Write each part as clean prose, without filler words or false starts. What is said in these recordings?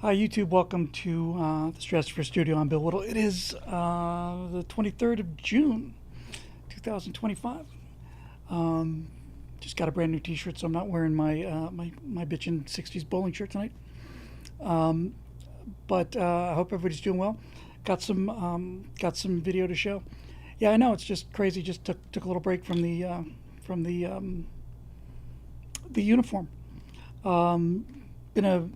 Hi, YouTube. Welcome to the Stratosphere Studio. I'm Bill Whittle. It is the 23rd of June, 2025. Just got a brand new T-shirt, so I'm not wearing my bitchin' '60s bowling shirt tonight. Um, but I hope everybody's doing well. Got some video to show. Yeah, I know it's just crazy. Just took a little break from the uniform. Been a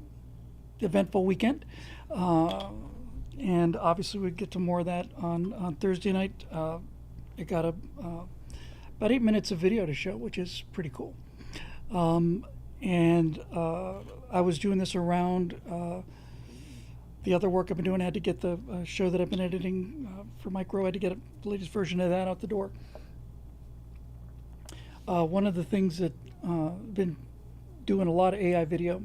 eventful weekend. Uh, and obviously, we get to more of that on Thursday night. I got about 8 minutes of video to show, which is pretty cool. And I was doing this around the other work I've been doing. I had to get the show that I've been editing for Micro. I had to get the latest version of that out the door. One of the things that been doing a lot of AI video.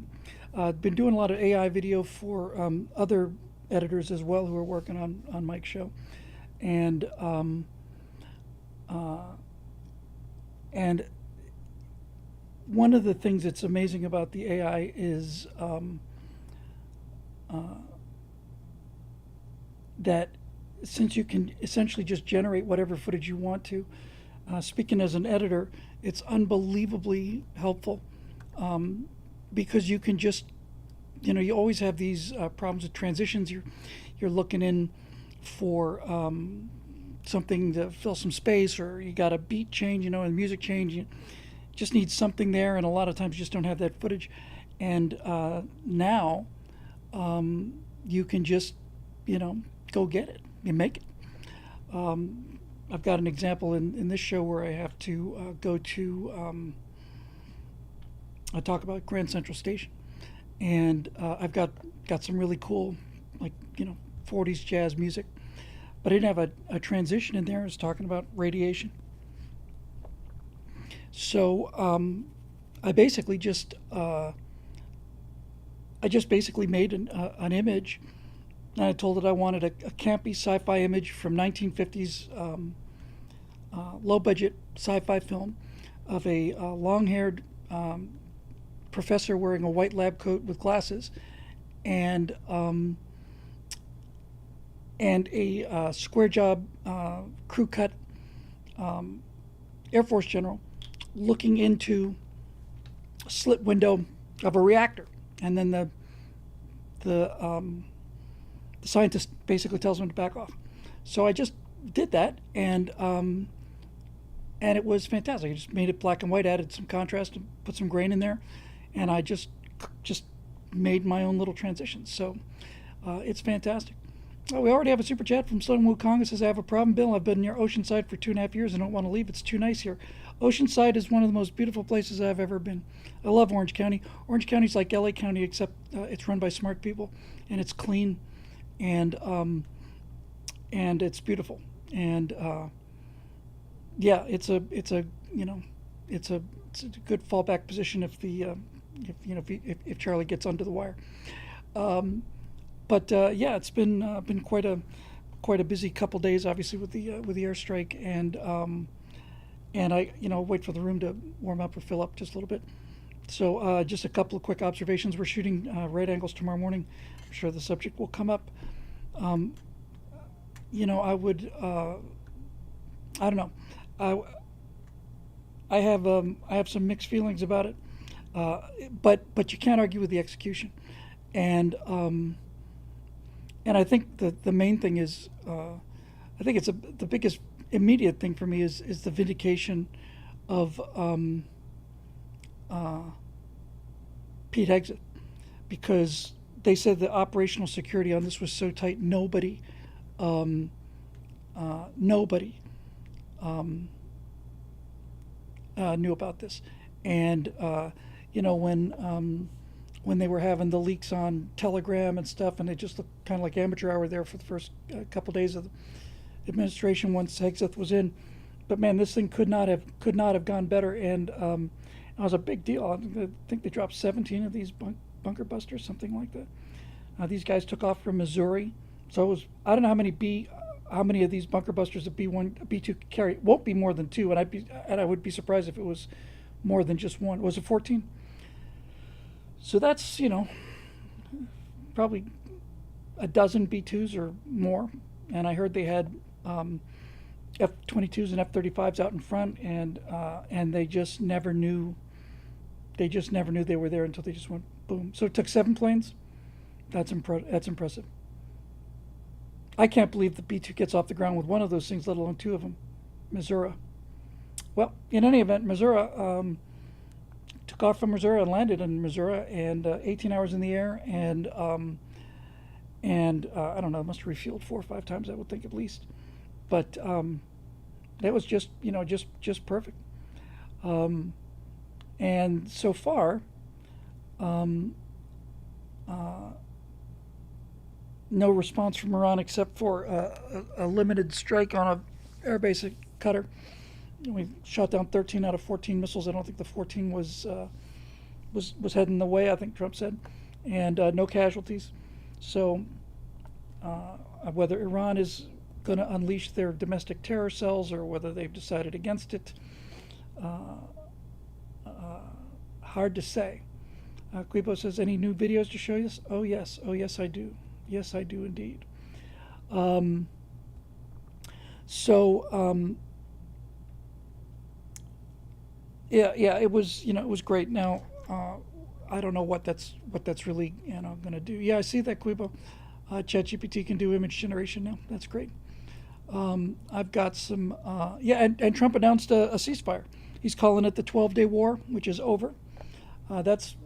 Been doing a lot of AI video for other editors as well who are working on Mike's show, and and one of the things that's amazing about the AI is that since you can essentially just generate whatever footage you want to, speaking as an editor, it's unbelievably helpful because you can just, you always have these problems with transitions. You're looking in for something to fill some space, or you got a beat change, and music change. You just need something there, and a lot of times you just don't have that footage. And now you can just, go get it. You make it. I've got an example in this show where I have to go to. I talk about Grand Central Station, and I've got some really cool, like 40s jazz music, but I didn't have a transition in there. I was talking about radiation, so I basically just basically made an image, and I told it I wanted a campy sci-fi image from 1950s low budget sci-fi film of a long-haired professor wearing a white lab coat with glasses, and a square job crew cut Air Force general looking into a slit window of a reactor, and then the scientist basically tells him to back off. So I just did that, and it was fantastic. I just made it black and white, added some contrast, and put some grain in there, and I just made my own little transitions. So it's fantastic. We already have a super chat from Sloan Wukong. It says, I have a problem, Bill. I've been near Oceanside for 2.5 years and don't want to leave. It's too nice here. Oceanside is one of the most beautiful places I've ever been. I love Orange County. Orange County is like LA County, except it's run by smart people, and it's clean, and it's beautiful. And yeah, it's a it's a good fallback position if the if Charlie gets under the wire. But yeah, it's been quite a busy couple days, obviously with the airstrike, and I wait for the room to warm up or fill up just a little bit. So just a couple of quick observations. We're shooting right angles tomorrow morning. I'm sure the subject will come up. I would I don't know. I have some mixed feelings about it, but you can't argue with the execution, and I think the main thing is, I think it's the biggest immediate thing for me is the vindication of Pete Hegseth, because they said the operational security on this was so tight, nobody knew about this, and when they were having the leaks on Telegram and stuff, and it just looked kind of like amateur hour there for the first couple days of the administration once Hegseth was in. But man, this thing could not have gone better, and it was a big deal. I think they dropped 17 of these bunker busters, something like that. These guys took off from Missouri, so it was, I don't know how many of these bunker busters a B1, B2 carry. It won't be more than two, and I would be surprised if it was more than just one. Was it 14? So that's probably a dozen B-2s or more, and I heard they had F-22s and F-35s out in front, and they just never knew. They just never knew they were there until they just went boom. So it took 7 planes. That's impressive. I can't believe the B-2 gets off the ground with one of those things, let alone 2 of them. Missouri. Well, in any event, Missouri took off from Missouri and landed in Missouri, and 18 hours in the air, and I don't know, must have refueled 4 or 5 times, I would think, at least. But that was just, just perfect. And so far, no response from Iran except for a limited strike on a airbase cutter. We shot down 13 out of 14 missiles. I don't think the 14 was heading the way, I think Trump said, and no casualties. So whether Iran is going to unleash their domestic terror cells or whether they've decided against it, hard to say. Quibo says, any new videos to show us? Oh yes, I do. Yes, I do indeed. Yeah, it was, it was great. Now, I don't know what that's really, going to do. Yeah, I see that, Quibo. ChatGPT can do image generation now. That's great. I've got some, and Trump announced a ceasefire. He's calling it the 12-day war, which is over. That's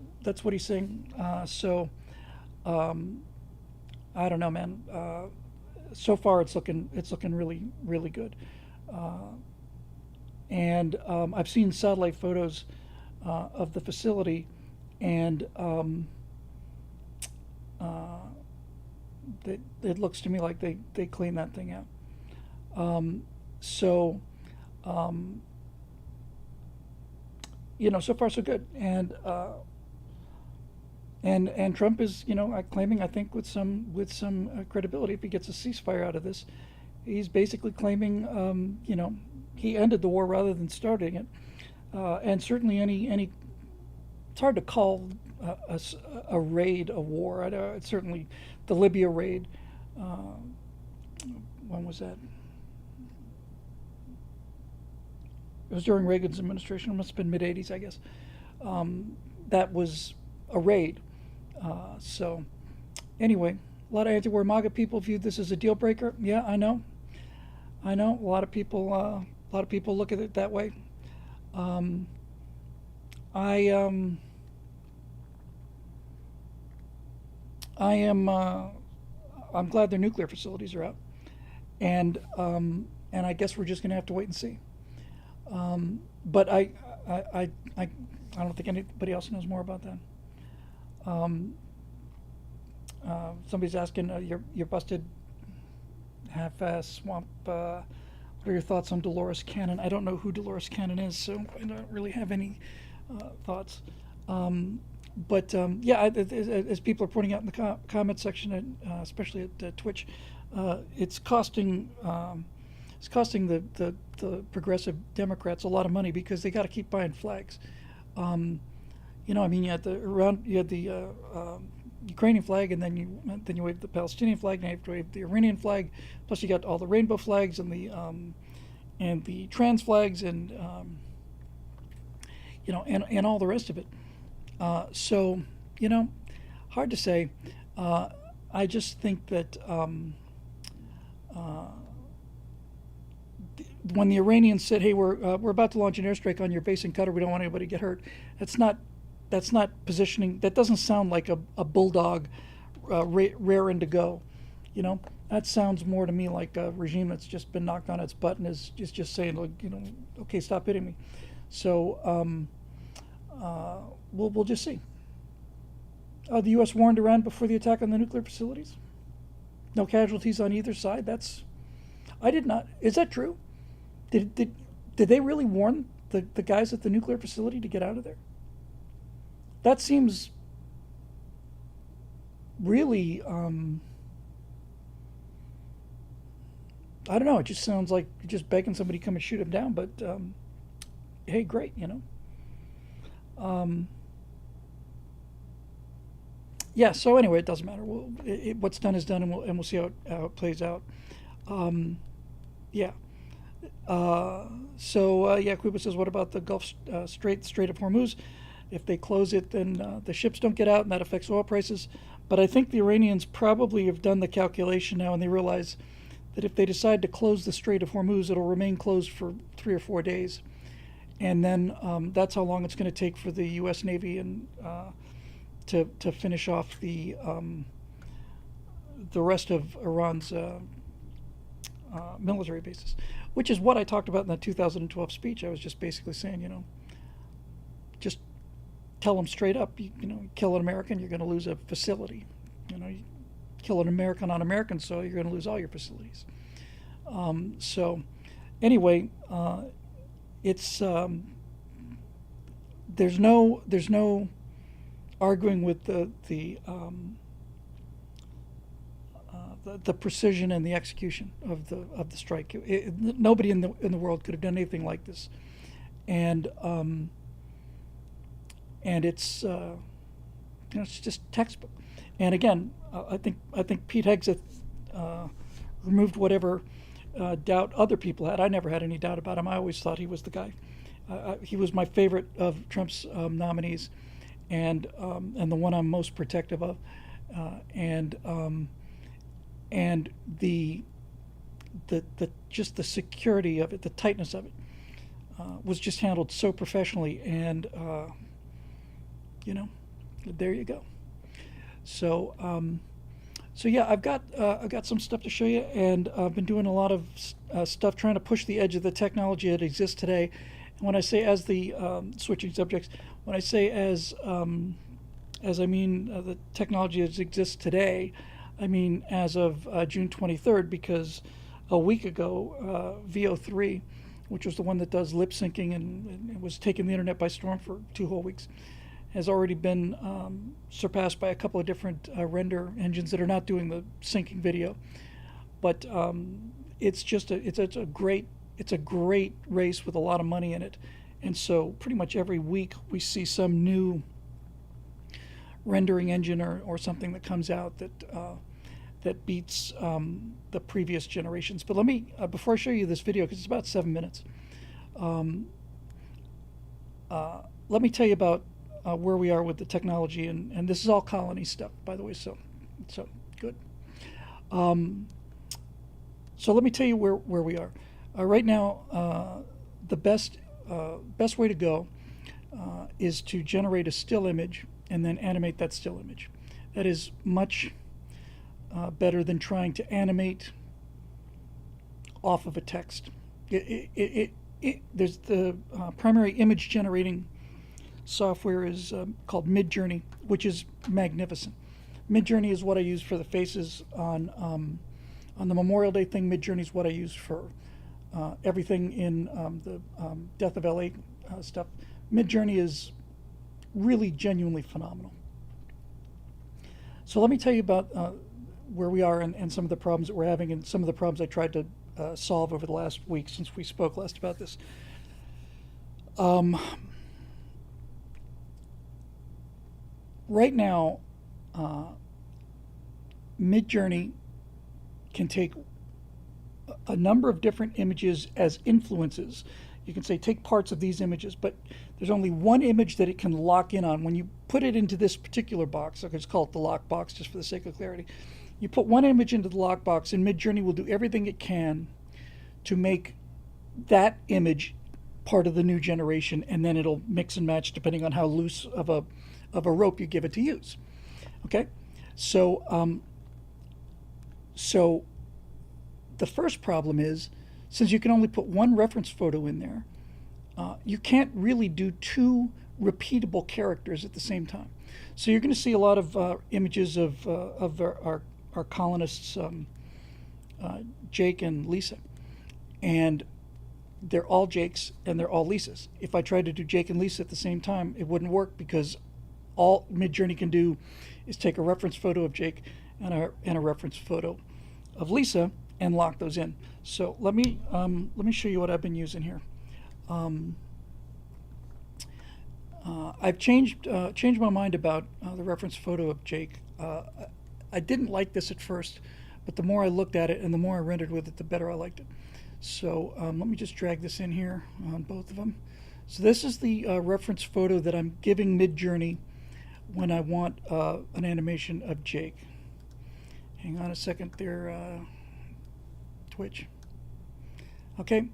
what he's saying. I don't know, man. So far, it's looking really, really good. And I've seen satellite photos of the facility, and it looks to me like they cleaned that thing out. So far so good. And Trump is, claiming, I think, with some credibility, if he gets a ceasefire out of this, he's basically claiming, he ended the war rather than starting it. And certainly any, it's hard to call a raid a war. It's certainly the Libya raid. When was that? It was during Reagan's administration. It must have been mid-'80s, I guess. That was a raid. So anyway, a lot of anti-war MAGA people viewed this as a deal breaker. Yeah, I know. A lot of people look at it that way. I'm glad their nuclear facilities are out, and I guess we're just going to have to wait and see. But I don't think anybody else knows more about that. Somebody's asking, your busted half-ass swamp. What are your thoughts on Dolores Cannon? I don't know who Dolores Cannon is, so I don't really have any thoughts. As people are pointing out in the comment section, especially at Twitch, it's costing the progressive Democrats a lot of money because they got to keep buying flags. You had the Ukrainian flag, and then you wave the Palestinian flag, and you have to wave the Iranian flag. Plus, you got all the rainbow flags and the trans flags, and and all the rest of it. Hard to say. I just think that when the Iranians said, "Hey, we're about to launch an airstrike on your base in Qatar. We don't want anybody to get hurt," that's not positioning. That doesn't sound like a bulldog raring to go. That sounds more to me like a regime that's just been knocked on its butt and is just saying, okay, stop hitting me. So we'll just see. The U.S. warned Iran before the attack on the nuclear facilities. No casualties on either side. I did not. Is that true? Did they really warn the guys at the nuclear facility to get out of there? That seems really, I don't know. It just sounds like you're just begging somebody to come and shoot them down. But hey, great, yeah. So anyway, it doesn't matter. What's done is done, and we'll see how it plays out. Um, yeah. Yeah, Kuba says, what about the Gulf Strait of Hormuz? If they close it, then the ships don't get out, and that affects oil prices. But I think the Iranians probably have done the calculation now, and they realize that if they decide to close the Strait of Hormuz, it'll remain closed for 3 or 4 days, and then that's how long it's going to take for the U.S. Navy and to finish off the rest of Iran's military bases, which is what I talked about in that 2012 speech. I was just basically saying, just tell them straight up, kill an American, you're going to lose a facility. You kill an American on American soil, you're going to lose all your facilities. So, anyway, it's there's no arguing with the precision and the execution of the strike. Nobody in the world could have done anything like this, and it's just textbook. And again, I think Pete Hegseth removed whatever doubt other people had. I never had any doubt about him. I always thought he was the guy. He was my favorite of Trump's nominees, and the one I'm most protective of, and the just the security of it, the tightness of it, was just handled so professionally, and there you go. So yeah, I've got some stuff to show you, and I've been doing a lot of stuff trying to push the edge of the technology that exists today. And when I say as the switching subjects, when I say as I mean the technology that exists today, I mean as of June 23rd, because a week ago, VO3, which was the one that does lip syncing and it was taking the internet by storm for 2 whole weeks, has already been surpassed by a couple of different render engines that are not doing the syncing video. But it's a great race with a lot of money in it, and so pretty much every week we see some new rendering engine or something that comes out that beats the previous generations. But let me before I show you this video, because it's about 7 minutes, let me tell you about where we are with the technology, and this is all colony stuff, by the way. So good. So let me tell you where we are right now. The best way to go is to generate a still image and then animate that still image. That is much better than trying to animate off of a text. There's the primary image generating software is called Midjourney, which is magnificent. Midjourney is what I use for the faces on the Memorial Day thing. Midjourney is what I use for everything in the Death of LA stuff. Midjourney is really genuinely phenomenal. So let me tell you about where we are and some of the problems that we're having, and some of the problems I tried to solve over the last week since we spoke last about this. Right now, Midjourney can take a number of different images as influences. You can say take parts of these images, but there's only one image that it can lock in on. When you put it into this particular box, I'll just call it the lock box just for the sake of clarity. You put one image into the lock box, and Midjourney will do everything it can to make that image part of the new generation, and then it'll mix and match depending on how loose of a rope you give it to use. Okay, so the first problem is, since you can only put one reference photo in there, you can't really do two repeatable characters at the same time. So you're going to see a lot of images of our colonists, Jake and Lisa, and they're all Jakes and they're all Lisas. If I tried to do Jake and Lisa at the same time, it wouldn't work, because all Midjourney can do is take a reference photo of Jake and a reference photo of Lisa and lock those in. So let me show you what I've been using here. I've changed my mind about the reference photo of Jake. I didn't like this at first, but the more I looked at it and the more I rendered with it, the better I liked it. So let me just drag this in here on both of them. So this is the reference photo that I'm giving Midjourney when I want an animation of Jake. Hang on a second there, Twitch. Okay,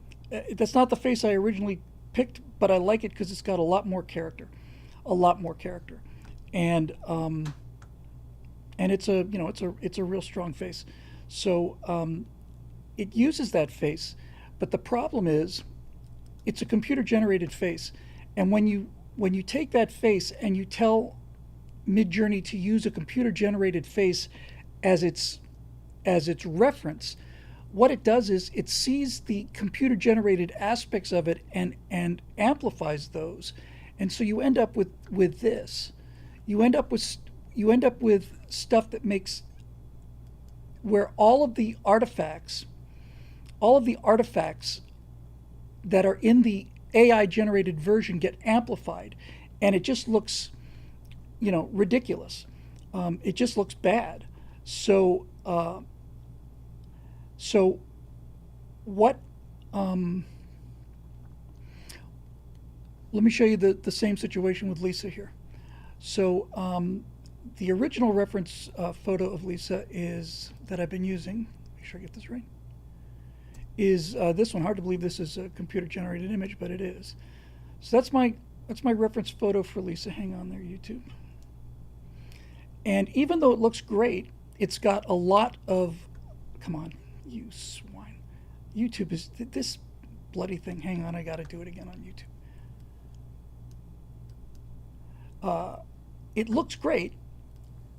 that's not the face I originally picked, but I like it because it's got a lot more character, and it's a it's a real strong face. So it uses that face, but the problem is it's a computer generated face, and when you take that face and you tell Midjourney to use a computer generated face as its reference, what it does is it sees the computer generated aspects of it and amplifies those, and so you end up with this. You end up with stuff that makes where all of the artifacts that are in the AI generated version get amplified, and it just looks, ridiculous. It just looks bad. So, so what? Let me show you the same situation with Lisa here. So the original reference photo of Lisa is that I've been using. Make sure I get this right. Is this one? Hard to believe this is a computer generated image, but it is. So that's my reference photo for Lisa. Hang on there, YouTube. And even though it looks great, it's got a lot of. Come on, you swine. YouTube is this bloody thing. Hang on, I got to do it again on YouTube. It looks great,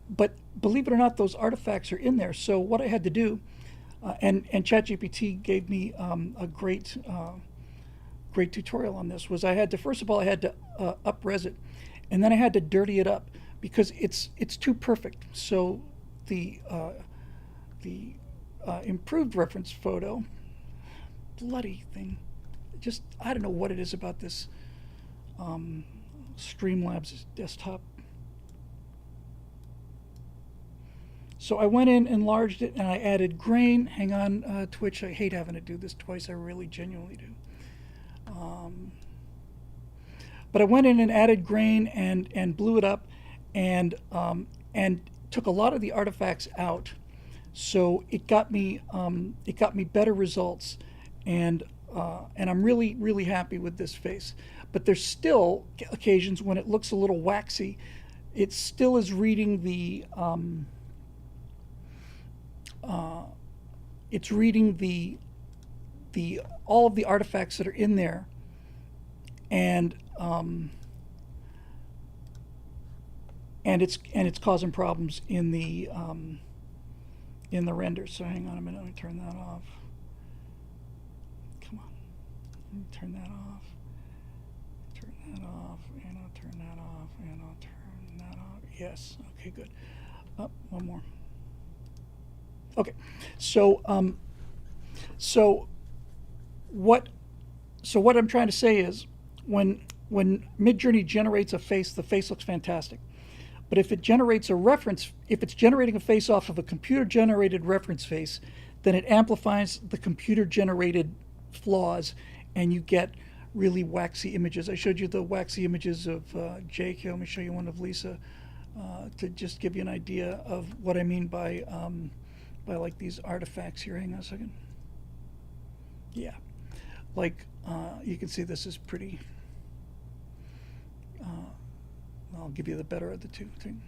but believe it or not, those artifacts are in there. So what I had to do, and ChatGPT gave me a great tutorial on this, was I had to, first of all, I had to up-res it, and then I had to dirty it up because it's too perfect. So the improved reference photo, bloody thing, just I don't know what it is about this Streamlabs desktop. So I went in, enlarged it, and I added grain. Hang on, Twitch, I hate having to do this twice. I really genuinely do. But I went in and added grain and blew it up, and took a lot of the artifacts out. So it got me better results, and I'm really happy with this face. But there's still occasions when it looks a little waxy. It still is reading the it's reading the all of the artifacts that are in there, and it's causing problems in the render. So hang on a minute, let me turn that off. Come on, let me turn that off. Turn that off, and I'll turn that off, and I'll turn that off. Yes, okay, good. One more. Okay, so what I'm trying to say is, when Midjourney generates a face, the face looks fantastic. But if it generates a reference, if it's generating a face off of a computer-generated reference face, then it amplifies the computer-generated flaws, and you get really waxy images. I showed you the waxy images of Jake. Here, let me show you one of Lisa to just give you an idea of what I mean by like these artifacts here. Hang on a second. Yeah, like you can see this is pretty. I'll give you the better of the two thing.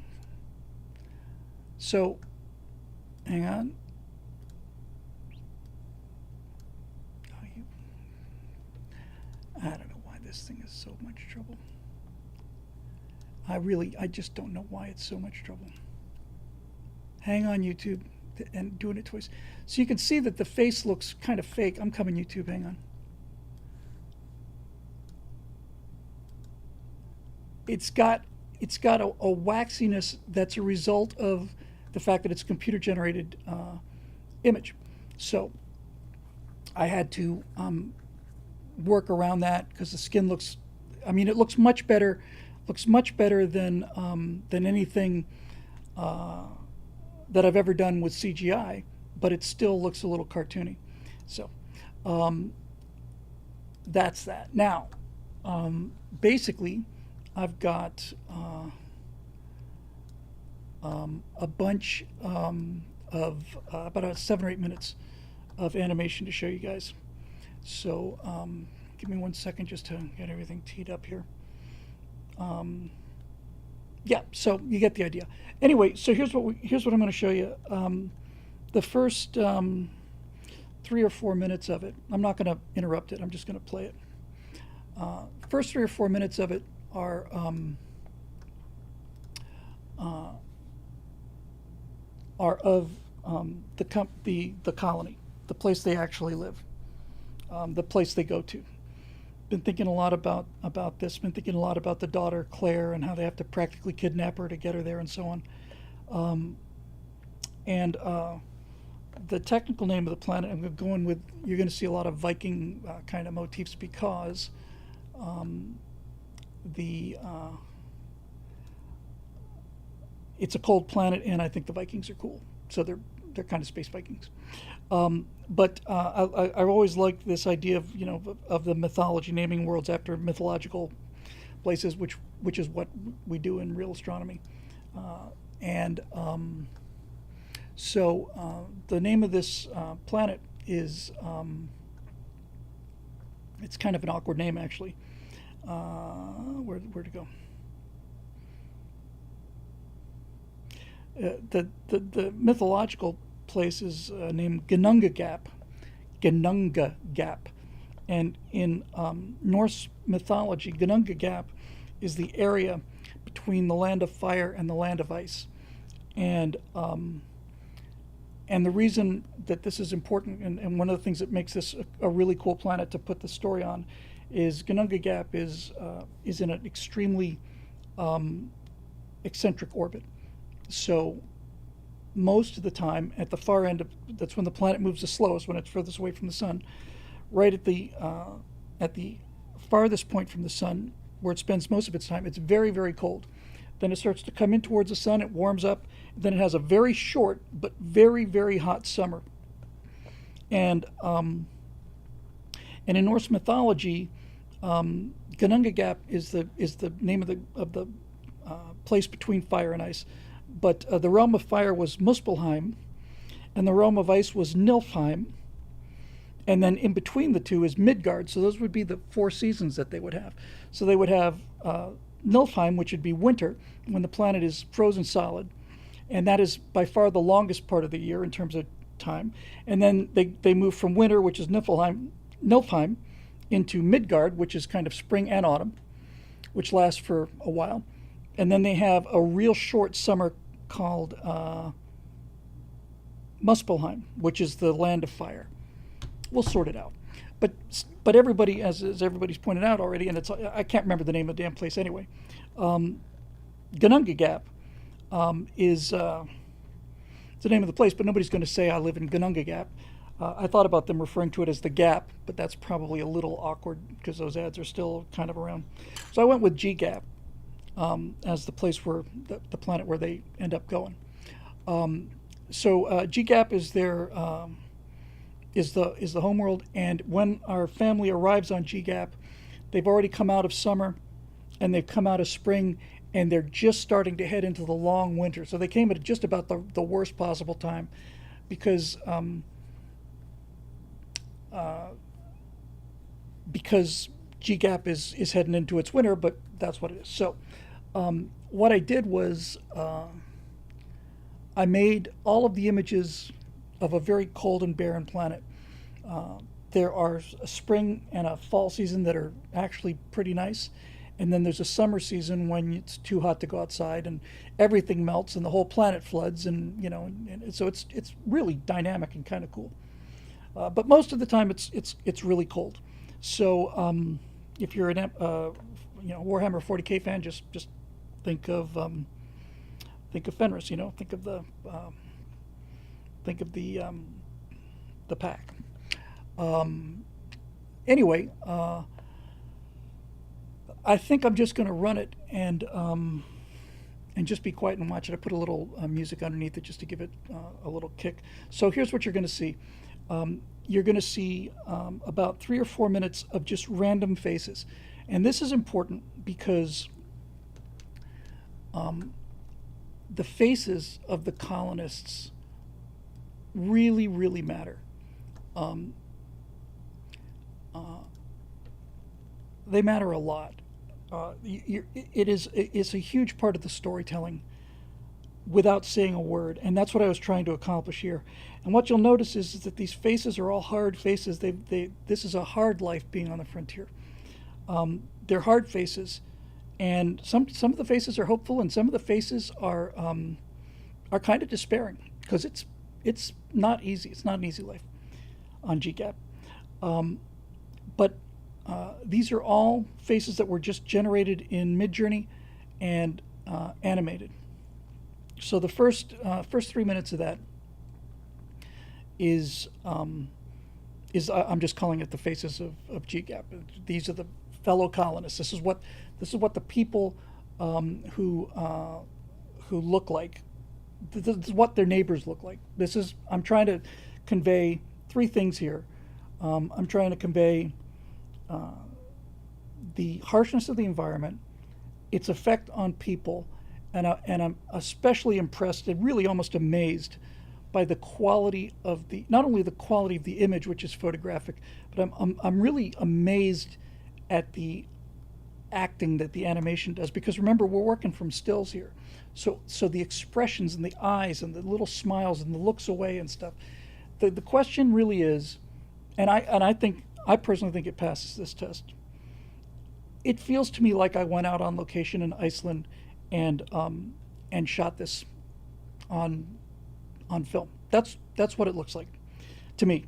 So, hang on. I don't know why this thing is so much trouble. I just don't know why it's so much trouble. Hang on, YouTube, and doing it twice. So you can see that the face looks kind of fake. I'm coming, YouTube, hang on. It's got a waxiness that's a result of the fact that it's a computer generated image. So I had to work around that because the skin looks, I mean, it looks much better Looks much better than anything that I've ever done with CGI, but it still looks a little cartoony. So um, that's that. Now, basically, I've got a bunch of about 7 or 8 minutes of animation to show you guys. So give me 1 second just to get everything teed up here. Yeah, so you get the idea. Anyway, so here's what I'm going to show you. The first 3 or 4 minutes of it. I'm not going to interrupt it. I'm just going to play it. First 3 or 4 minutes of it uh, are of the colony, the place they actually live, the place they go to. Been thinking a lot about this. Been thinking a lot about the daughter Claire and how they have to practically kidnap her to get her there and so on. And the technical name of the planet I'm going with, you're going to see a lot of Viking kind of motifs because the it's a cold planet, and I think the Vikings are cool. So they're kind of space Vikings. But I always liked this idea of of the mythology, naming worlds after mythological places, which is what we do in real astronomy. And so the name of this planet is it's kind of an awkward name actually. Where to go? The mythological place is named Gununga Gap, Gununga Gap, and in Norse mythology, Gununga Gap is the area between the land of fire and the land of ice, and the reason that this is important, and one of the things that makes this a really cool planet to put the story on, is Gununga Gap is in an extremely eccentric orbit. So most of the time at the far end that's when the planet moves the slowest, when it's furthest away from the sun. Right at the farthest point from the sun, where it spends most of its time, it's very, very cold. Then it starts to come in towards the sun, it warms up, then it has a very short but very, very hot summer. And in Norse mythology, Gununga Gap is the name of the place between fire and ice. But the realm of fire was Muspelheim, and the realm of ice was Niflheim, and then in between the two is Midgard. So those would be the 4 seasons that they would have. So they would have Niflheim, which would be winter, when the planet is frozen solid, and that is by far the longest part of the year in terms of time. And then they move from winter, which is Niflheim, into Midgard, which is kind of spring and autumn, which lasts for a while. And then they have a real short summer called Muspelheim, which is the land of fire. We'll sort it out. But everybody, as everybody's pointed out already, and I can't remember the name of the damn place anyway. Gununga Gap is the name of the place, but nobody's going to say I live in Gununga Gap. I thought about them referring to it as the Gap, but that's probably a little awkward because those ads are still kind of around. So I went with G Gap as the place where the planet where they end up going. So G Gap is their is the homeworld, and when our family arrives on G Gap, they've already come out of summer, and they've come out of spring, and they're just starting to head into the long winter. So they came at just about the worst possible time, because G Gap is heading into its winter, but that's what it is. So what I did was I made all of the images of a very cold and barren planet. There are a spring and a fall season that are actually pretty nice, and then there's a summer season when it's too hot to go outside and everything melts and the whole planet floods, and and so it's really dynamic and kind of cool. But most of the time it's really cold. So if you're an Warhammer 40K fan, just think of Fenris. Think of the pack. Anyway, I think I'm just going to run it and just be quiet and watch it. I put a little music underneath it just to give it a little kick. So here's what you're going to see. You're going to see about 3 or 4 minutes of just random faces, and this is important because the faces of the colonists really, really matter. Um, they matter a lot. It's a huge part of the storytelling without saying a word, and that's what I was trying to accomplish here. And what you'll notice is that these faces are all hard faces. This is a hard life being on the frontier. They're hard faces, and some of the faces are hopeful, and some of the faces are kind of despairing because it's not easy. It's not an easy life on GCAP. But these are all faces that were just generated in Midjourney and animated. So the first 3 minutes of that is I'm just calling it the faces of GCAP. These are the fellow colonists. This is what the people who look like. This is what their neighbors look like. I'm trying to convey three things here. I'm trying to convey the harshness of the environment, its effect on people, and I'm especially impressed and really almost amazed by the quality of not only the quality of the image, which is photographic, but I'm really amazed at the acting that the animation does, because remember, we're working from stills here, so the expressions and the eyes and the little smiles and the looks away and stuff. The question really is, and I personally think it passes this test. It feels to me like I went out on location in Iceland and shot this on film. That's what it looks like to me,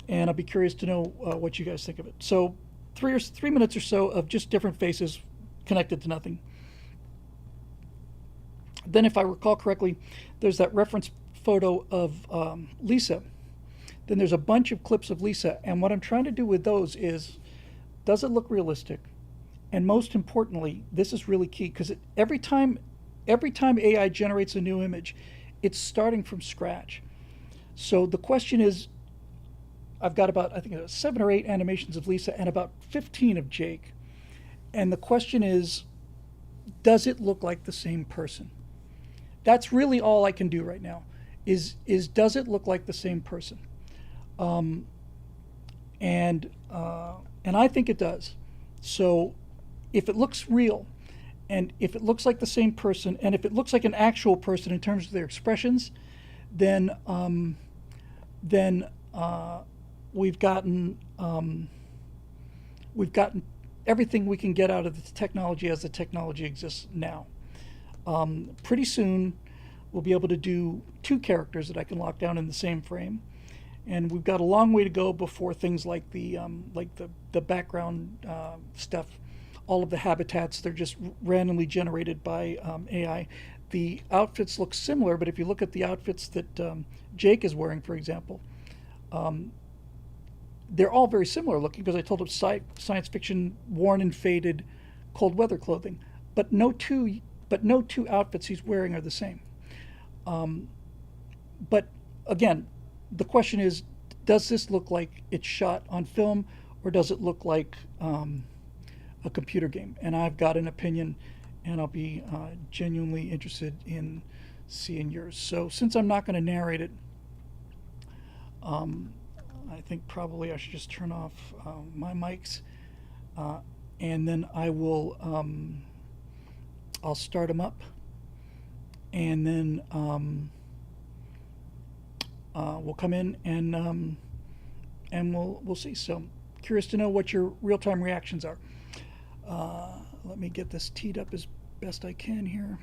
and I'll be curious to know what you guys think of it. So 3 minutes or so of just different faces connected to nothing. Then, if I recall correctly, there's that reference photo of Lisa. Then there's a bunch of clips of Lisa, and what I'm trying to do with those is, does it look realistic? And most importantly, this is really key because every time AI generates a new image, it's starting from scratch. So the question is, I've got about, I think, 7 or 8 animations of Lisa and about 15 of Jake. And the question is, does it look like the same person? That's really all I can do right now. Is does it look like the same person? Um, and I think it does. So if it looks real, and if it looks like the same person, and if it looks like an actual person in terms of their expressions, then then we've gotten we've gotten everything we can get out of the technology as the technology exists now. Pretty soon, we'll be able to do 2 characters that I can lock down in the same frame, and we've got a long way to go before things like the background stuff, all of the habitats, they're just randomly generated by AI. The outfits look similar, but if you look at the outfits that Jake is wearing, for example, they're all very similar looking because I told him science fiction, worn and faded, cold weather clothing, but no two outfits he's wearing are the same. But again, the question is, does this look like it's shot on film, or does it look like a computer game? And I've got an opinion, and I'll be genuinely interested in seeing yours. So since I'm not going to narrate it, I think probably I should just turn off my mics, and then I'll start them up, and then we'll come in and we'll see. So curious to know what your real-time reactions are. Let me get this teed up as best I can here.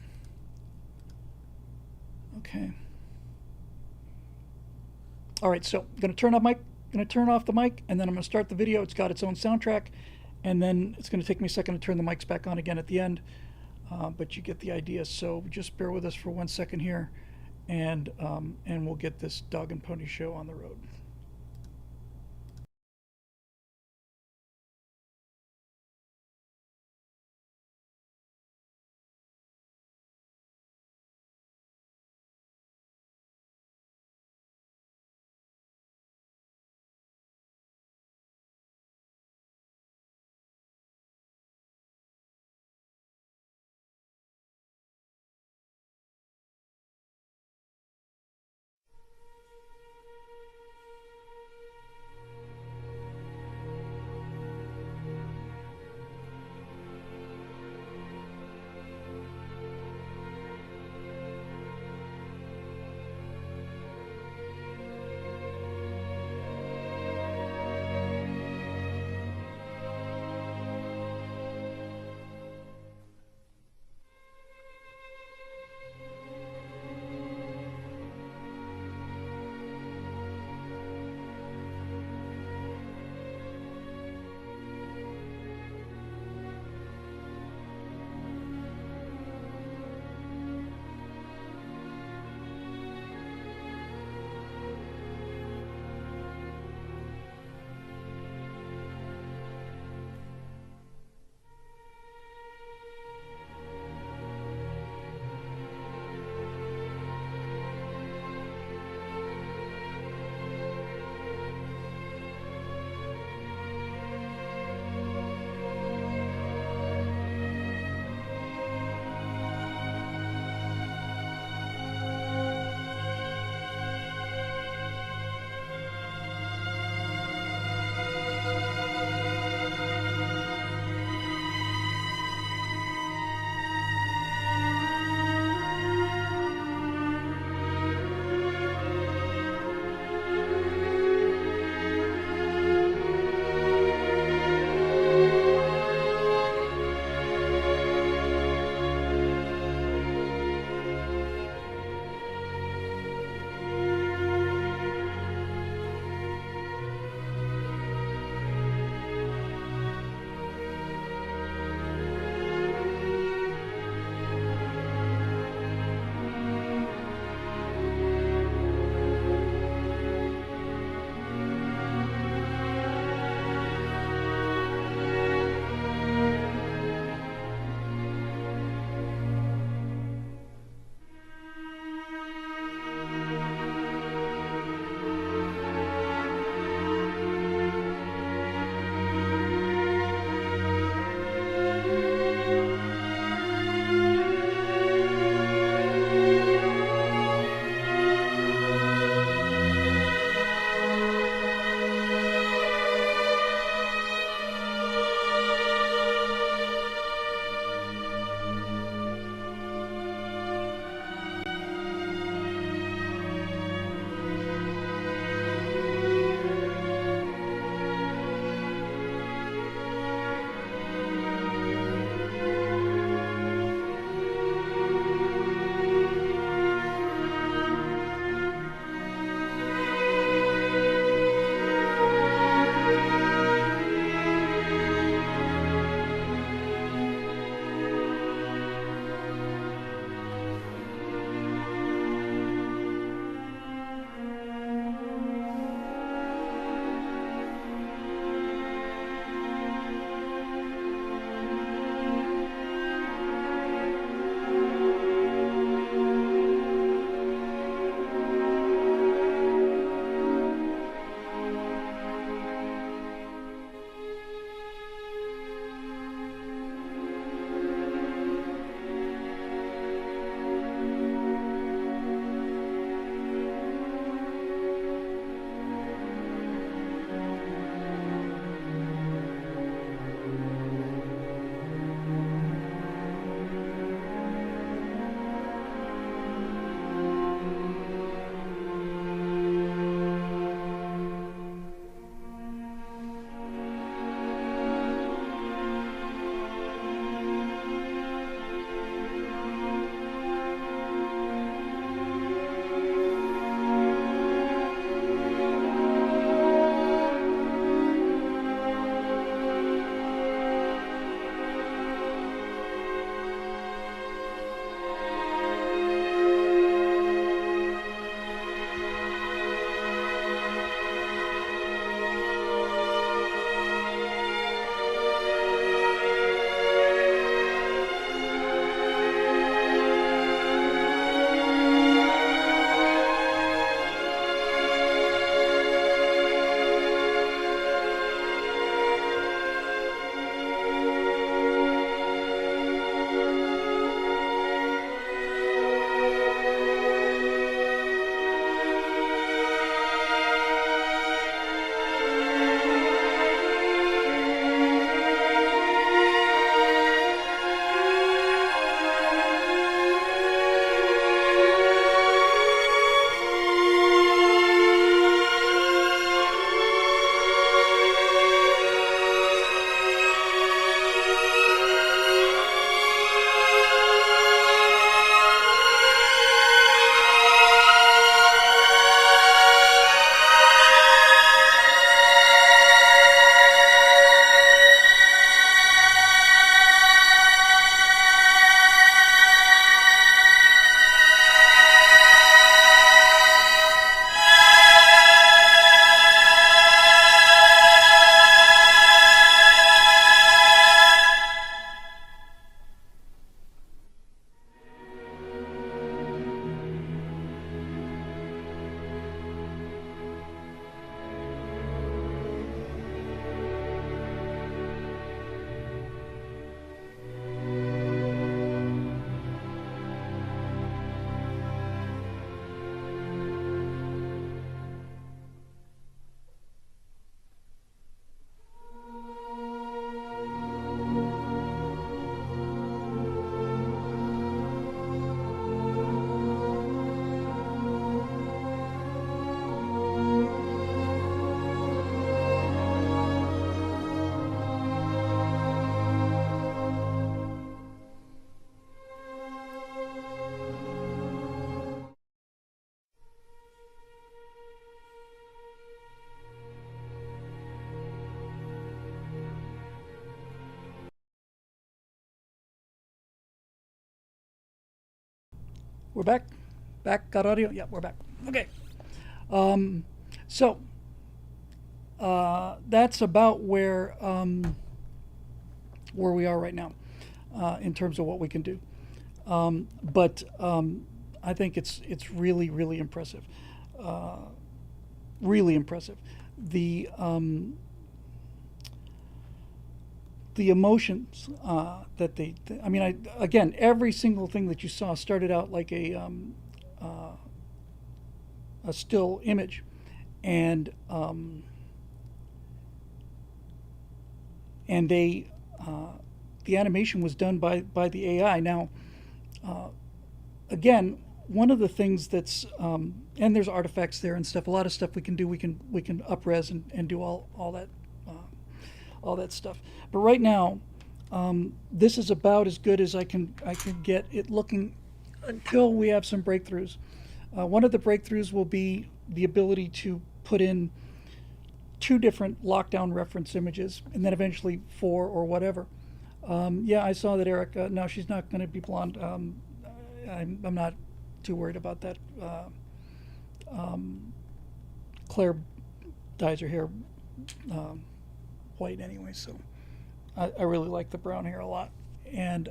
Okay. All right, so I'm going to turn off the mic, and then I'm going to start the video. It's got its own soundtrack, and then it's going to take me a second to turn the mics back on again at the end. But you get the idea. So just bear with us for 1 second here, and we'll get this dog and pony show on the road. We're back. Back. Got audio? Yeah, we're back. Okay. So that's about where we are right now in terms of what we can do. But I think it's really really impressive, really impressive. The the emotions that I mean, again, every single thing that you saw started out like a still image, and they the animation was done by the AI. Now, again, one of the things that's and there's artifacts there and stuff. A lot of stuff we can do. We can upres and do uh, all that stuff. But right now, this is about as good as I can get it looking until we have some breakthroughs. One of the breakthroughs will be the ability to put in two different lockdown reference images, and then eventually four or whatever. Yeah, I saw that Eric. No, she's not going to be blonde. I'm not too worried about that. Claire dyes her hair white anyway, so I really like the brown hair a lot, and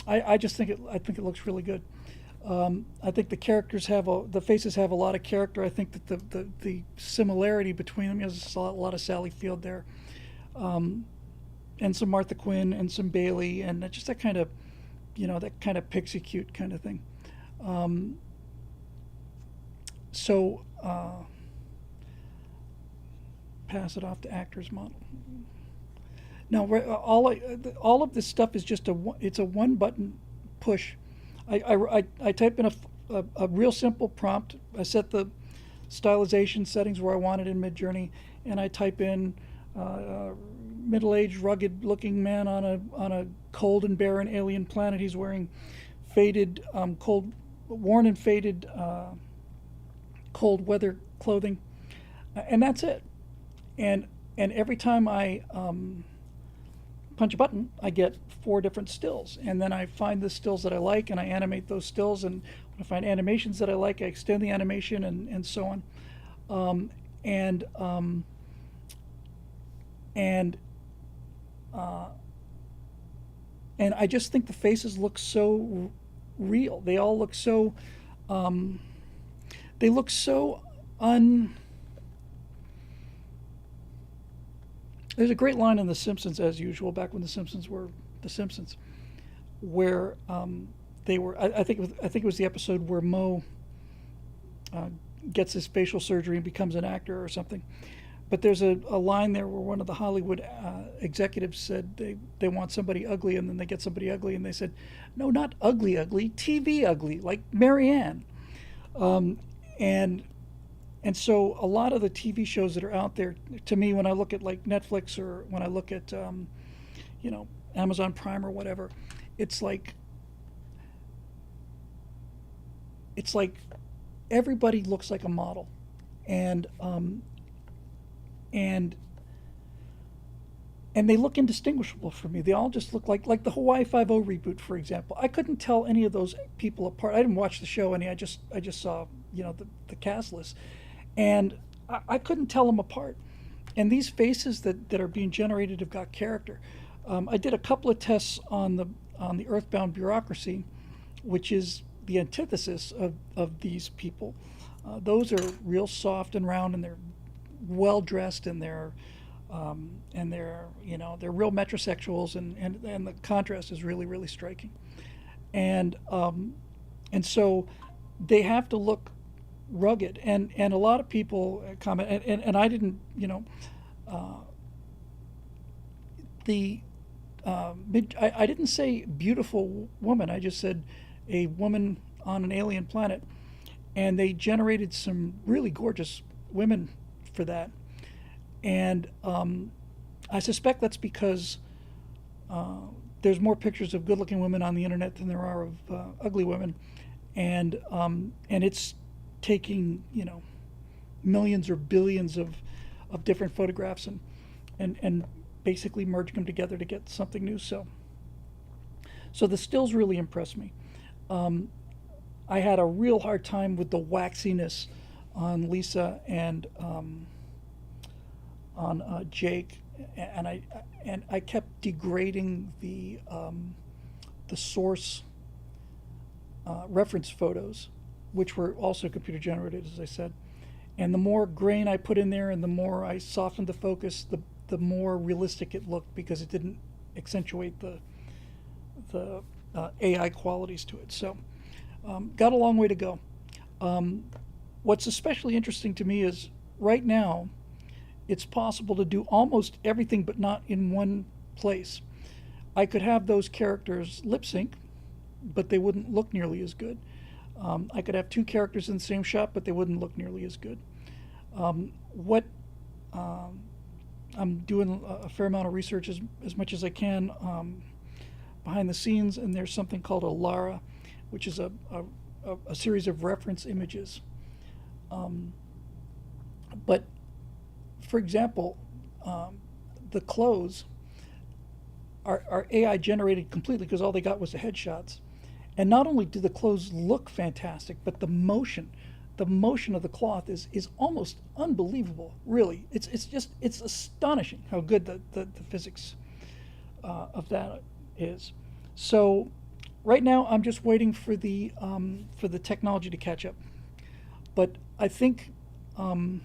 I just think it looks really good. I think the characters the faces have a lot of character. I think that the similarity between them is a lot of Sally Field there, and some Martha Quinn and some Bailey, and just that kind of, that kind of pixie cute kind of thing. So pass it off to actors model. Now, all of this stuff is just it's a one button push. I type in a real simple prompt. I set the stylization settings where I want it in Midjourney, and I type in middle-aged, rugged-looking man on a cold and barren alien planet. He's wearing faded, worn and faded cold weather clothing, and that's it. And every time I punch a button, I get four different stills, and then I find the stills that I like, and I animate those stills. And when I find animations that I like, I extend the animation, and so on. Um, and um, and uh, and I just think the faces look so real. They all look so they look so un. There's a great line in The Simpsons, as usual, back when The Simpsons were The Simpsons, where they were. I think it was the episode where Moe uh, gets his facial surgery and becomes an actor or something. But there's a line there where one of the Hollywood executives said they want somebody ugly, and then they get somebody ugly, and they said, no, not ugly, ugly, TV ugly, like Marianne. Um, and and so a lot of the TV shows that are out there, to me, when I look at like Netflix, or when I look at Amazon Prime or whatever, it's like it's like everybody looks like a model, and and and they look indistinguishable for me. They all just look like the Hawaii Five O reboot, for example. I couldn't tell any of those people apart. I didn't watch the show any. I just saw the cast list, and I couldn't tell them apart. And these faces that are being generated have got character. I did a couple of tests on the Earthbound bureaucracy, which is the antithesis of these people. Those are real soft and round, and they're well dressed, and they're real metrosexuals, and the contrast is really really striking, and and so they have to look rugged, and a lot of people comment, and I didn't, uh, the I didn't say beautiful woman. I just said a woman on an alien planet, and they generated some really gorgeous women for that. And I suspect that's because there's more pictures of good-looking women on the internet than there are of ugly women, and it's taking millions or billions of different photographs, and basically merging them together to get something new. So So the stills really impressed me. Um, I had a real hard time with the waxiness on Lisa and on Jake, and I kept degrading the source reference photos, which were also computer generated, as I said. And the more grain I put in there, and the more I softened the focus, the more realistic it looked because it didn't accentuate the AI qualities to it. So, got a long way to go. Um, what's especially interesting to me is right now it's possible to do almost everything, but not in one place. I could have those characters lip sync, but they wouldn't look nearly as good. I could have two characters in the same shot, but they wouldn't look nearly as good. What I'm doing a fair amount of research as much as I can behind the scenes, and there's something called a LARA, which is a series of reference images. Um, but for example, the clothes are AI generated completely because all they got was the headshots. And not only do the clothes look fantastic, but the motion of the cloth is almost unbelievable. Really, it's astonishing how good the physics of that is. So right now, I'm just waiting for the technology to catch up. But um,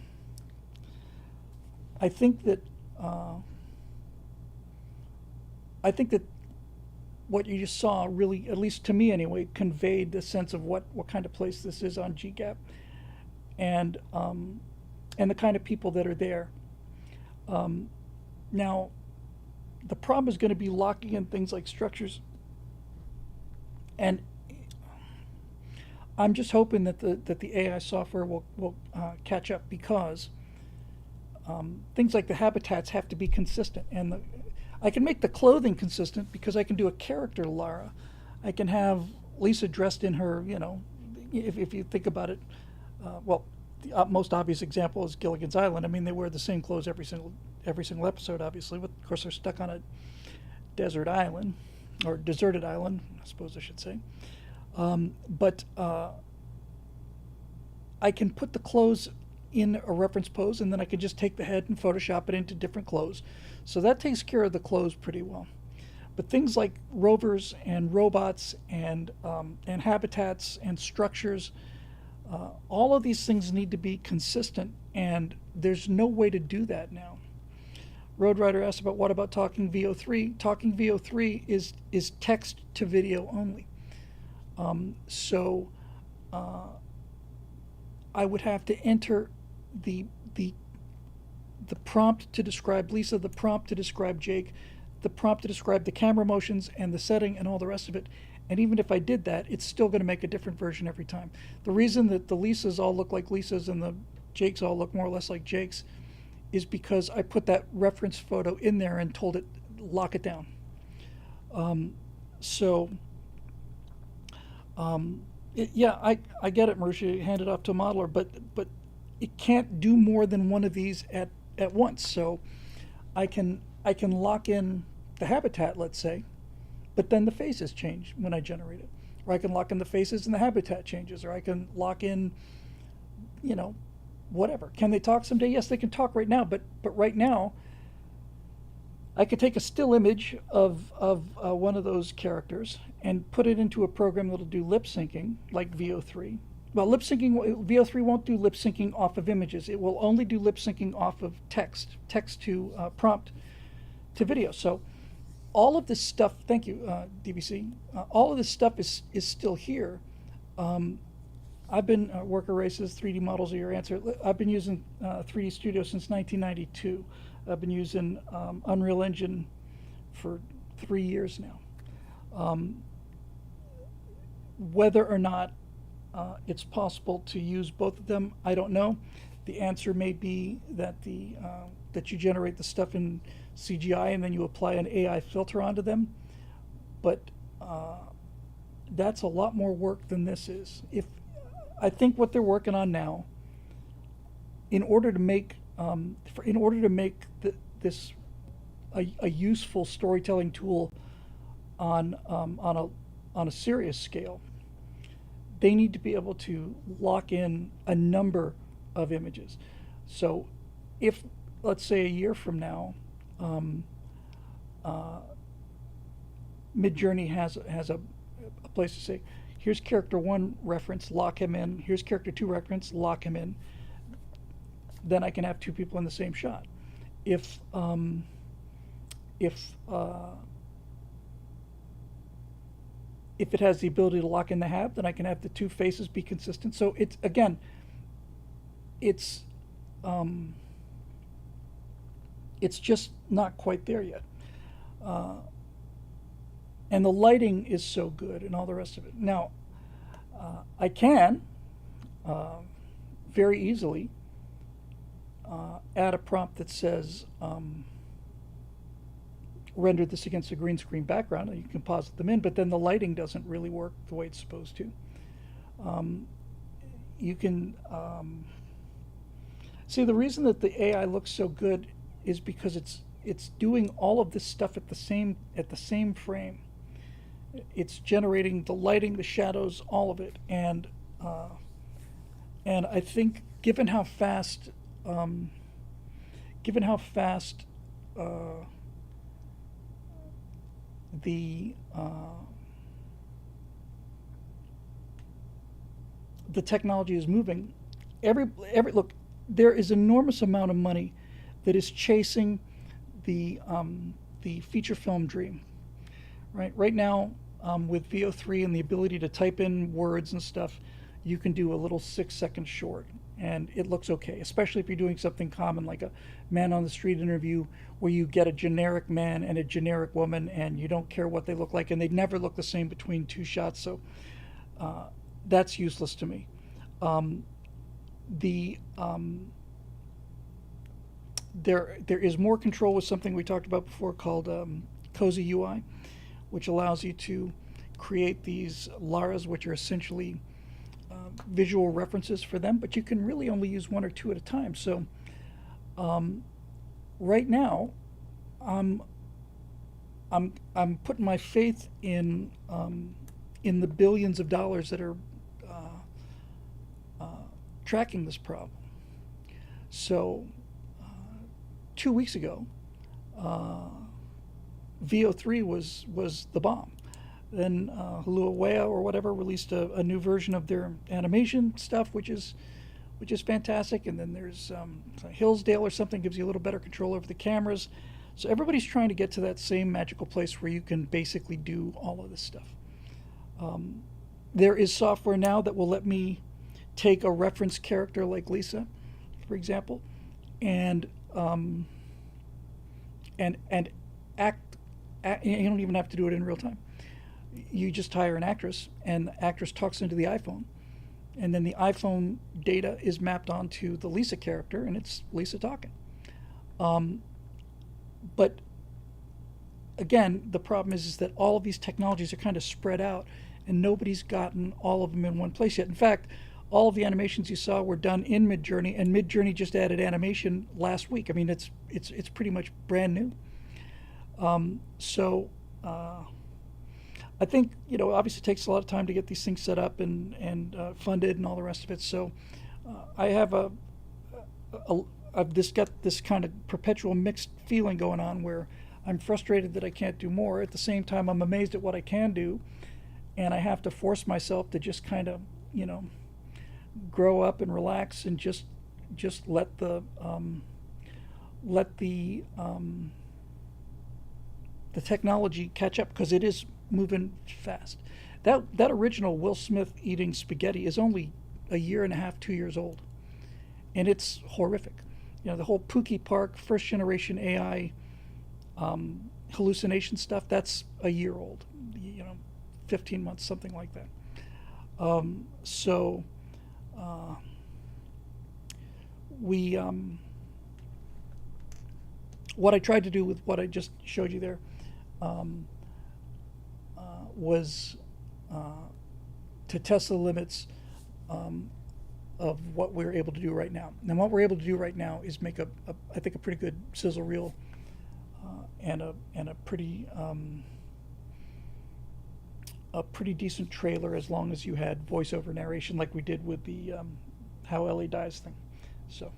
I think that uh, I think that what you just saw really, at least to me anyway, conveyed the sense of what kind of place this is on GGAP, and and the kind of people that are there. Um, Now, the problem is going to be locking in things like structures, and I'm just hoping that the AI software will catch up because things like the habitats have to be consistent, and I can make the clothing consistent because I can do a character Lara. I can have Lisa dressed in her, if you think about it, well, the most obvious example is Gilligan's Island. I mean, they wear the same clothes every single episode, obviously. But of course, they're stuck on a desert island, or deserted island, I suppose I should say. But I can put the clothes in a reference pose, and then I can just take the head and Photoshop it into different clothes. So that takes care of the clothes pretty well. But things like rovers and robots and habitats and structures, all of these things need to be consistent, and there's no way to do that now. Road Rider asked about what about Talking VO3? Talking VO3 is text to video only. So I would have to enter the the the prompt to describe Lisa, the prompt to describe Jake, the prompt to describe the camera motions and the setting and all the rest of it. And even if I did that, it's still going to make a different version every time. The reason that the Lisas all look like Lisas and the Jakes all look more or less like Jakes is because I put that reference photo in there and told it lock it down. Um, so yeah, I get it, Marcia. Hand it off to a modeler, but it can't do more than one of these at once. So I can lock in the habitat, let's say, but then the faces change when I generate it. Or I can lock in the faces and the habitat changes, or I can lock in, you know, whatever. Can they talk someday? Yes, they can talk right now, but right now I could take a still image of one of those characters and put it into a program that'll do lip syncing, like VO3. Well, lip syncing, VO3 won't do lip syncing off of images. It will only do lip syncing off of text to prompt to video. So all of this stuff, thank you, DVC, all of this stuff is still here. Um, I've been Worker Races, 3D models are your answer. I've been using 3D Studio since 1992. I've been using Unreal Engine for 3 years now. Um, Whether or not it's possible to use both of them, I don't know. The answer may be that that you generate the stuff in CGI and then you apply an AI filter onto them, but that's a lot more work than this is. If I think what they're working on now, in order to make in order to make this a useful storytelling tool on a serious scale, they need to be able to lock in a number of images. So, if let's say a year from now, um, uh, Midjourney has a place to say, here's character one reference, lock him in. Here's character two reference, lock him in. Then I can have two people in the same shot. If um, if if it has the ability to lock in the have, then I can have the two faces be consistent. So it's again, it's um, it's just not quite there yet. Uh, and the lighting is so good and all the rest of it. Now, I can uh, very easily add a prompt that says, render this against a green screen background, and you can posit them in, but then the lighting doesn't really work the way it's supposed to. Um, you can see the reason that the AI looks so good is because it's doing all of this stuff at the same frame. It's generating the lighting, the shadows, all of it, uh, and I think um, given how fast uh, the uh, the technology is moving, every look, there is enormous amount of money that is chasing the feature film dream. Right now, with VO3 and the ability to type in words and stuff, you can do a little 6 second short, and it looks okay. Especially if you're doing something common like a man on the street interview, where you get a generic man and a generic woman, and you don't care what they look like, and they never look the same between two shots. So that's useless to me. Um, the there is more control with something we talked about before called Cozy UI, which allows you to create these LARAs, which are essentially visual references for them, but you can really only use one or two at a time. So um, right now, I'm I'm putting my faith in the billions of dollars that are uh, uh, tracking this problem. So 2 weeks ago, uh, VO3 was the bomb. Then Huluawea or whatever released a new version of their animation stuff, which is fantastic. And then there's Hillsdale or something, gives you a little better control over the cameras. So everybody's trying to get to that same magical place where you can basically do all of this stuff. There is software now that will let me take a reference character like Lisa, for example, and and act. You don't even have to do it in real time. You just hire an actress, and the actress talks into the iPhone, and then the iPhone data is mapped onto the Lisa character, and it's Lisa talking. Um, but again, the problem is that all of these technologies are kind of spread out, and nobody's gotten all of them in one place yet. In fact, all of the animations you saw were done in Midjourney, and Midjourney just added animation last week. I mean, it's pretty much brand new. So I think, obviously it takes a lot of time to get these things set up and funded and all the rest of it. So I have I've just got this kind of perpetual mixed feeling going on where I'm frustrated that I can't do more. At the same time, I'm amazed at what I can do, and I have to force myself to just kind of, grow up and relax and just let the technology catch up, because it is moving fast. That original Will Smith eating spaghetti is only a year and a half, 2 years old, and it's horrific. The whole Pookie Park first generation AI hallucination stuff, that's a year old. 15 months, something like that. So we what I tried to do with what I just showed you there um, was to test the limits um, of what we're able to do right now. And what we're able to do right now is make I think a pretty good sizzle reel and a pretty a pretty decent trailer as long as you had voiceover narration, like we did with the How Ellie Dies thing. So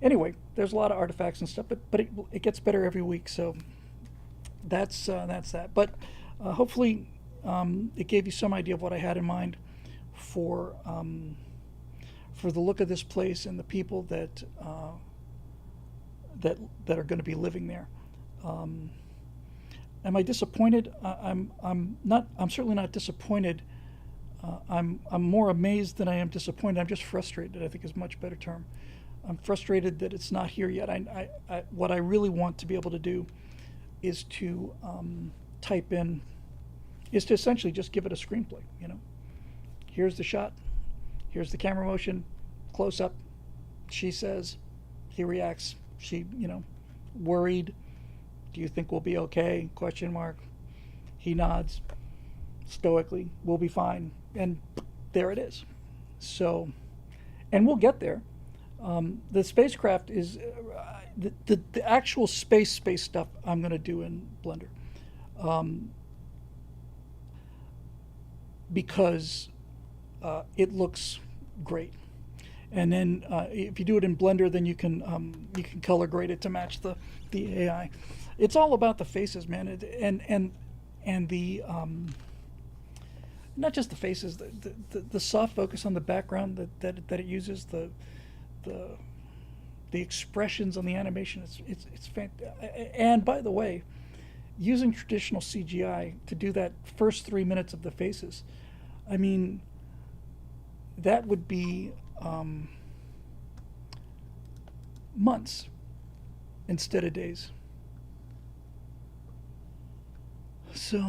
anyway, there's a lot of artifacts and stuff, but it gets better every week. So that's that. But hopefully, it gave you some idea of what I had in mind for the look of this place and the people that are going to be living there. Am I disappointed? I'm not. I'm certainly not disappointed. I'm more amazed than I am disappointed. I'm just frustrated, I think is a much better term. I'm frustrated that it's not here yet. What I really want to be able to do is to type in, is to essentially just give it a screenplay. You know, here's the shot, here's the camera motion, close up. She says, he reacts. She, worried. Do you think we'll be okay? Question mark. He nods stoically. We'll be fine. And there it is. So, and we'll get there. The spacecraft is the actual space stuff I'm going to do in Blender, because it looks great. And then if you do it in Blender, then you can color grade it to match the AI. It's all about the faces, man, and the not just the faces, the soft focus on the background that it uses, the expressions on the animation. It's fantastic. And by the way, using traditional CGI to do that first 3 minutes of the faces, I mean, that would be months instead of days. So,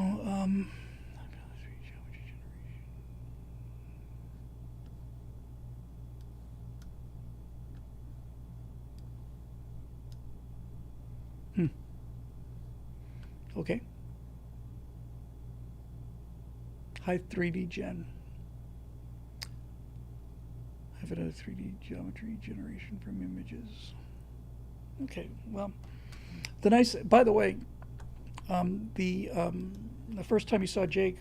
okay. High 3D gen. Have another 3D geometry generation from images. Okay, well, by the way, the first time you saw Jake,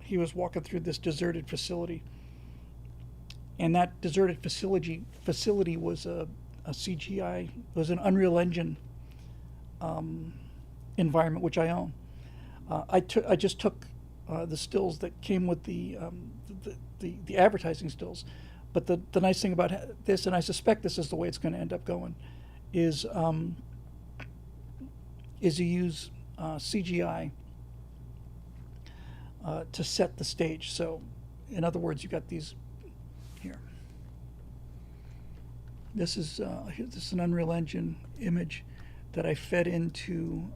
he was walking through this deserted facility, and that deserted facility was a CGI, was an Unreal Engine environment, which I own. I just took the stills that came with the advertising stills, but the nice thing about this, and I suspect this is the way it's going to end up going, is you use CGI to set the stage. So, in other words, you got these here. This is an Unreal Engine image that I fed into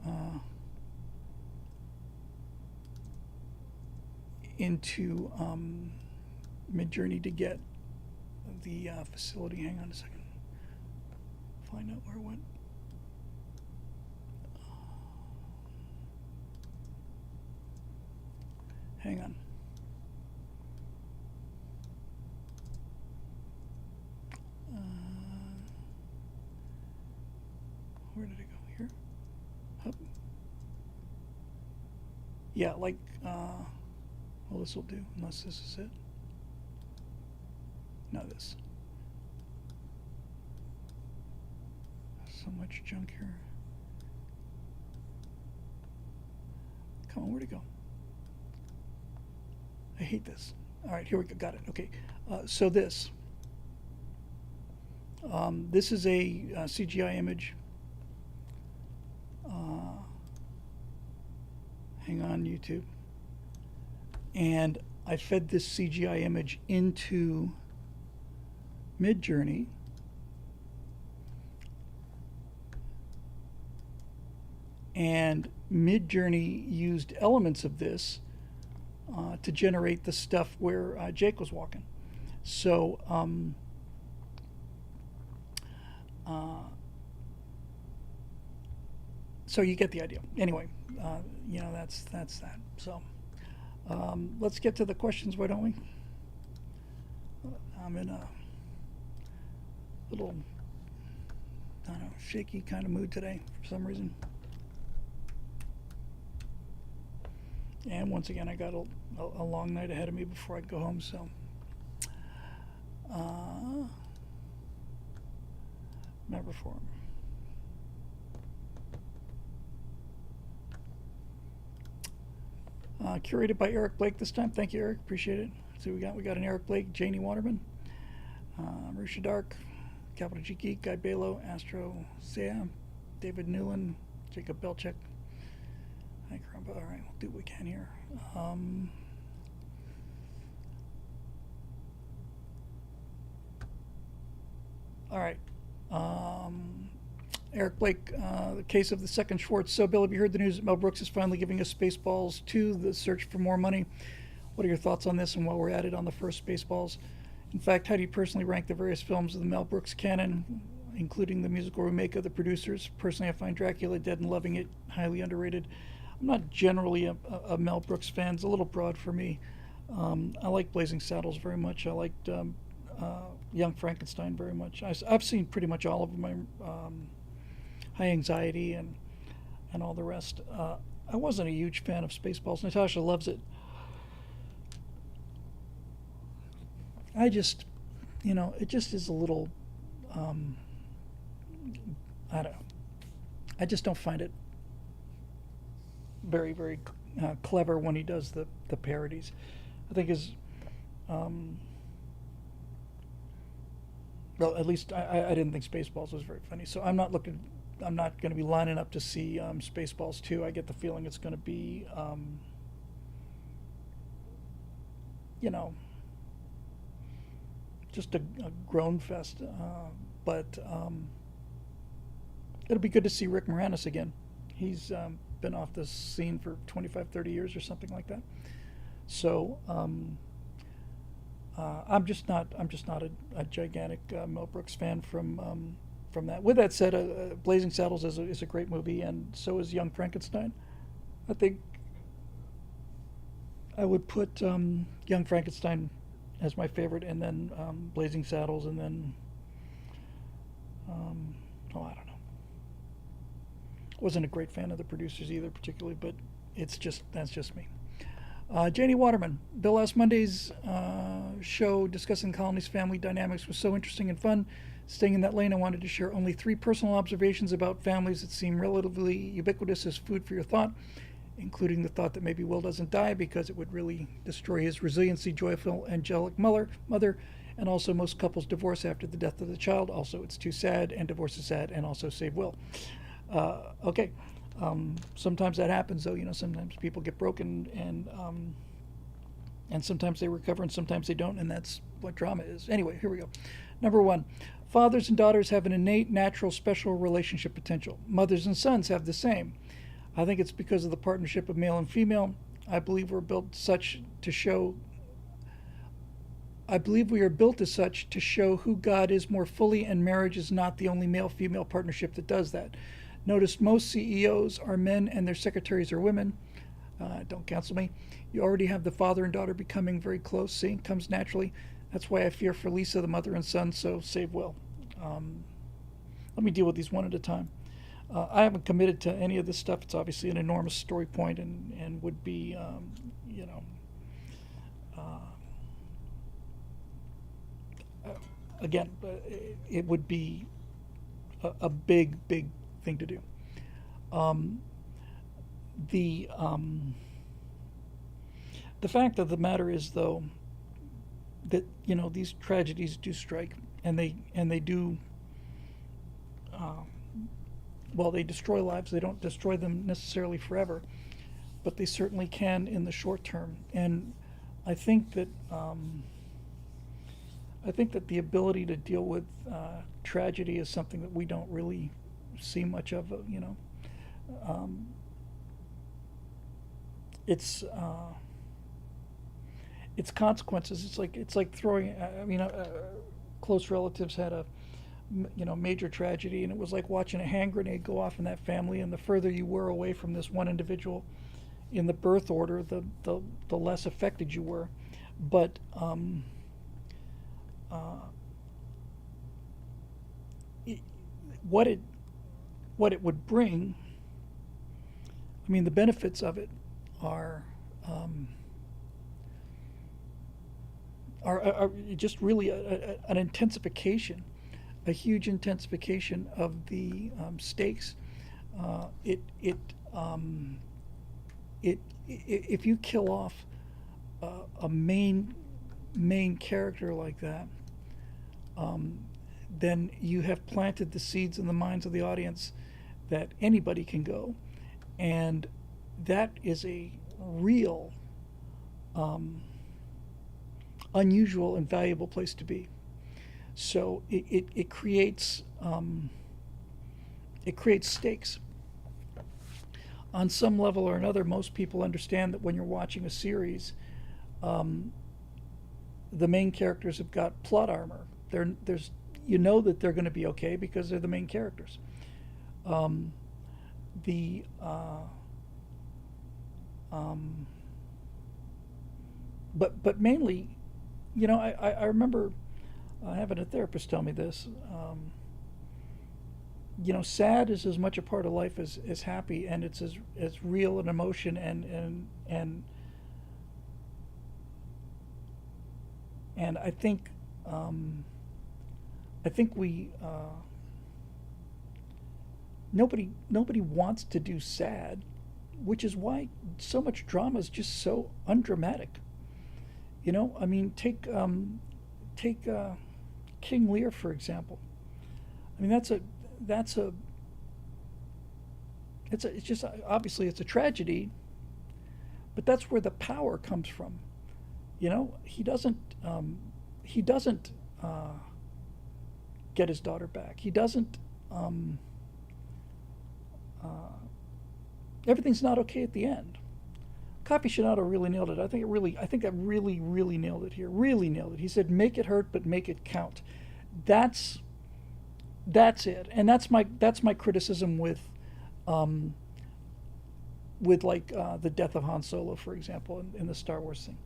Midjourney to get the facility. Hang on a second. Find out where it went. Hang on. Where did it go? Here? Up. Yeah, like, well, this will do, unless this is it. No, this. So much junk here. Come on, where'd it go? I hate this. All right, here we go. Got it. Okay. So this is a CGI image. Hang on, YouTube. And I fed this CGI image into Midjourney. And Midjourney used elements of this to generate the stuff where Jake was walking. So, so you get the idea. Anyway, that's that. So, let's get to the questions, why don't we? I'm in a little I don't know, shaky kind of mood today for some reason. And once again, I got a long night ahead of me before I go home, so. Member forum. Curated by Eric Blake this time. Thank you, Eric. Appreciate it. So we got an Eric Blake, Janie Waterman, Marusha Dark, Capital G Geek, Guy Balo, Astro Sam, David Newland, Jacob Belchek. Hi, Crumba. All right, we'll do what we can here. All right. Eric Blake, the case of the second Schwartz. So, Bill, have you heard the news that Mel Brooks is finally giving us Spaceballs 2, The Search for More Money? What are your thoughts on this? And while we're at it, on the first Spaceballs, in fact, how do you personally rank the various films of the Mel Brooks canon, including the musical remake of The Producers? Personally, I find Dracula Dead and Loving It highly underrated. I'm not generally a Mel Brooks fan. It's a little broad for me. I like Blazing Saddles very much. I liked Young Frankenstein very much. I've seen pretty much all of them. High Anxiety and all the rest. I wasn't a huge fan of Spaceballs. Natasha loves it. I just, it just is a little, I don't know. I just don't find it very, very clever when he does the parodies. I think his, well, at least I didn't think Spaceballs was very funny. So I'm not going to be lining up to see Spaceballs 2. I get the feeling it's going to be, just a groan fest. But it'll be good to see Rick Moranis again. He's been off the scene for 25, 30 years or something like that. So I'm just not a gigantic Mel Brooks fan from that. With that said, Blazing Saddles is a great movie, and so is Young Frankenstein. I think I would put Young Frankenstein as my favorite, and then Blazing Saddles, and then I don't know. Wasn't a great fan of The Producers either, particularly, but that's just me. Janie Waterman. Bill, last Monday's show discussing Colony's family dynamics was so interesting and fun. Staying in that lane, I wanted to share only 3 personal observations about families that seem relatively ubiquitous as food for your thought, including the thought that maybe Will doesn't die because it would really destroy his resiliency, joyful, angelic mother, and also most couples divorce after the death of the child. Also, it's too sad, and divorce is sad, and also save Will. Okay. Sometimes that happens, though. Sometimes people get broken, and sometimes they recover, and sometimes they don't, and that's what drama is. Anyway, here we go. Number 1, fathers and daughters have an innate, natural, special relationship potential. Mothers and sons have the same. I think it's because of the partnership of male and female. I believe we are built as such to show who God is more fully, and marriage is not the only male-female partnership that does that. Notice most CEOs are men and their secretaries are women. Don't cancel me. You already have the father and daughter becoming very close. See, it comes naturally. That's why I fear for Lisa, the mother and son, so save Will. Let me deal with these one at a time. I haven't committed to any of this stuff. It's obviously an enormous story point and would be, again, it would be a big, big thing to do. The fact of the matter is, though, that these tragedies do strike, and they do. Well, they destroy lives. They don't destroy them necessarily forever, but they certainly can in the short term. And I think that the ability to deal with tragedy is something that we don't really see much of. Its consequences. It's like throwing. Close relatives had a major tragedy, and it was like watching a hand grenade go off in that family. And the further you were away from this one individual in the birth order, the less affected you were. But what it what it would bring. I mean, the benefits of it are um, are just really an intensification, a huge intensification of the stakes. It it it if you kill off a main character like that, um, then you have planted the seeds in the minds of the audience that anybody can go, and that is a real unusual and valuable place to be. So it creates stakes on some level or another. Most people understand that when you're watching a series, um, the main characters have got plot armor. There's you know that they're going to be okay because they're the main characters. Um, the um, but mainly, I remember having a therapist tell me this. Sad is as much a part of life as happy, and it's as real an emotion, and um, I think we nobody wants to do sad, which is why so much drama is just so undramatic. I mean, take King Lear for example. I mean, that's a it's just obviously it's a tragedy, but that's where the power comes from. He doesn't get his daughter back. He doesn't. Uh, Everything's not okay at the end. Capicionato really nailed it. I think that really nailed it here. Really nailed it. He said, "Make it hurt, but make it count." That's that's it, and that's my criticism um, with like the death of Han Solo, for example, in the Star Wars thing.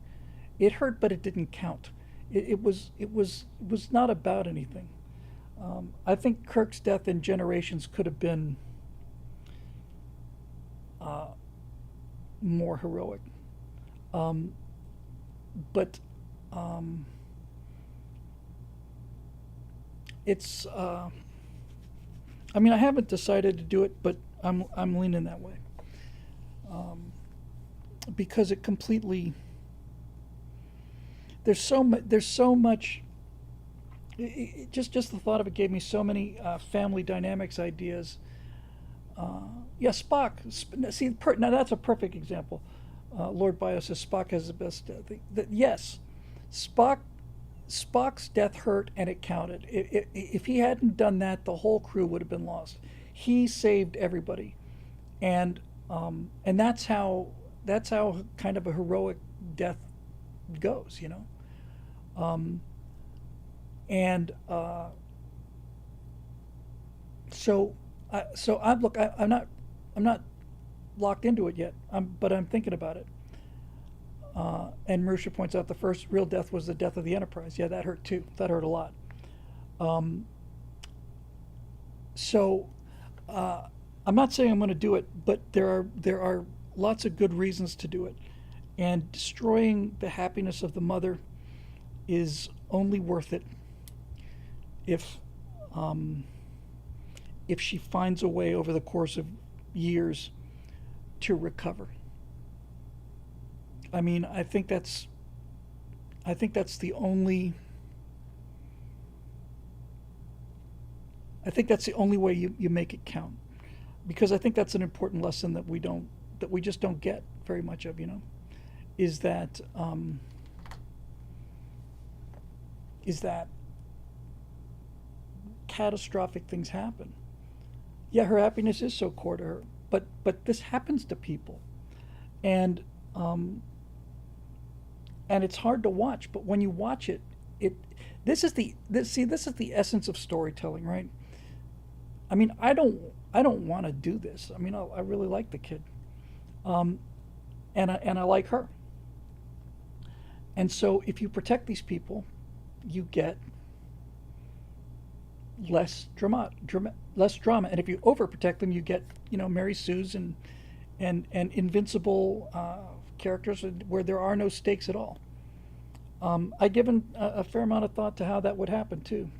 It hurt, but it didn't count. It was not about anything. I think Kirk's death in Generations could have been uh, more heroic, um, but um, it's. I mean, I haven't decided to do it, but I'm leaning that way, um, because it completely. There's so much. Just the thought of it gave me so many family dynamics ideas. Yeah, Spock. See, now that's a perfect example. Lord Bio says Spock has the best thing. Yes, Spock. Spock's death hurt and it counted. If he hadn't done that, the whole crew would have been lost. He saved everybody, and that's how kind of a heroic death goes. Um, and so I'm look. I'm not locked into it yet. But I'm thinking about it. And Mercer points out the first real death was the death of the Enterprise. Yeah, that hurt too. That hurt a lot. Um, so uh, I'm not saying I'm going to do it, but there are lots of good reasons to do it. And destroying the happiness of the mother is only worth it if um, if she finds a way over the course of years to recover. I mean, I think that's the only I think that's the only way you make it count, because I think that's an important lesson that we just don't get very much of. Is that is that catastrophic things happen. Yeah, her happiness is so core to her, but this happens to people, and um, and it's hard to watch. But when you watch it, it this is the essence of storytelling, right? I mean, I don't want to do this. I mean, I really like the kid, um, and I like her. And so, if you protect these people, you get less drama. And if you overprotect them, you get Mary Sue's and invincible characters where there are no stakes at all. I've given a fair amount of thought to how that would happen too.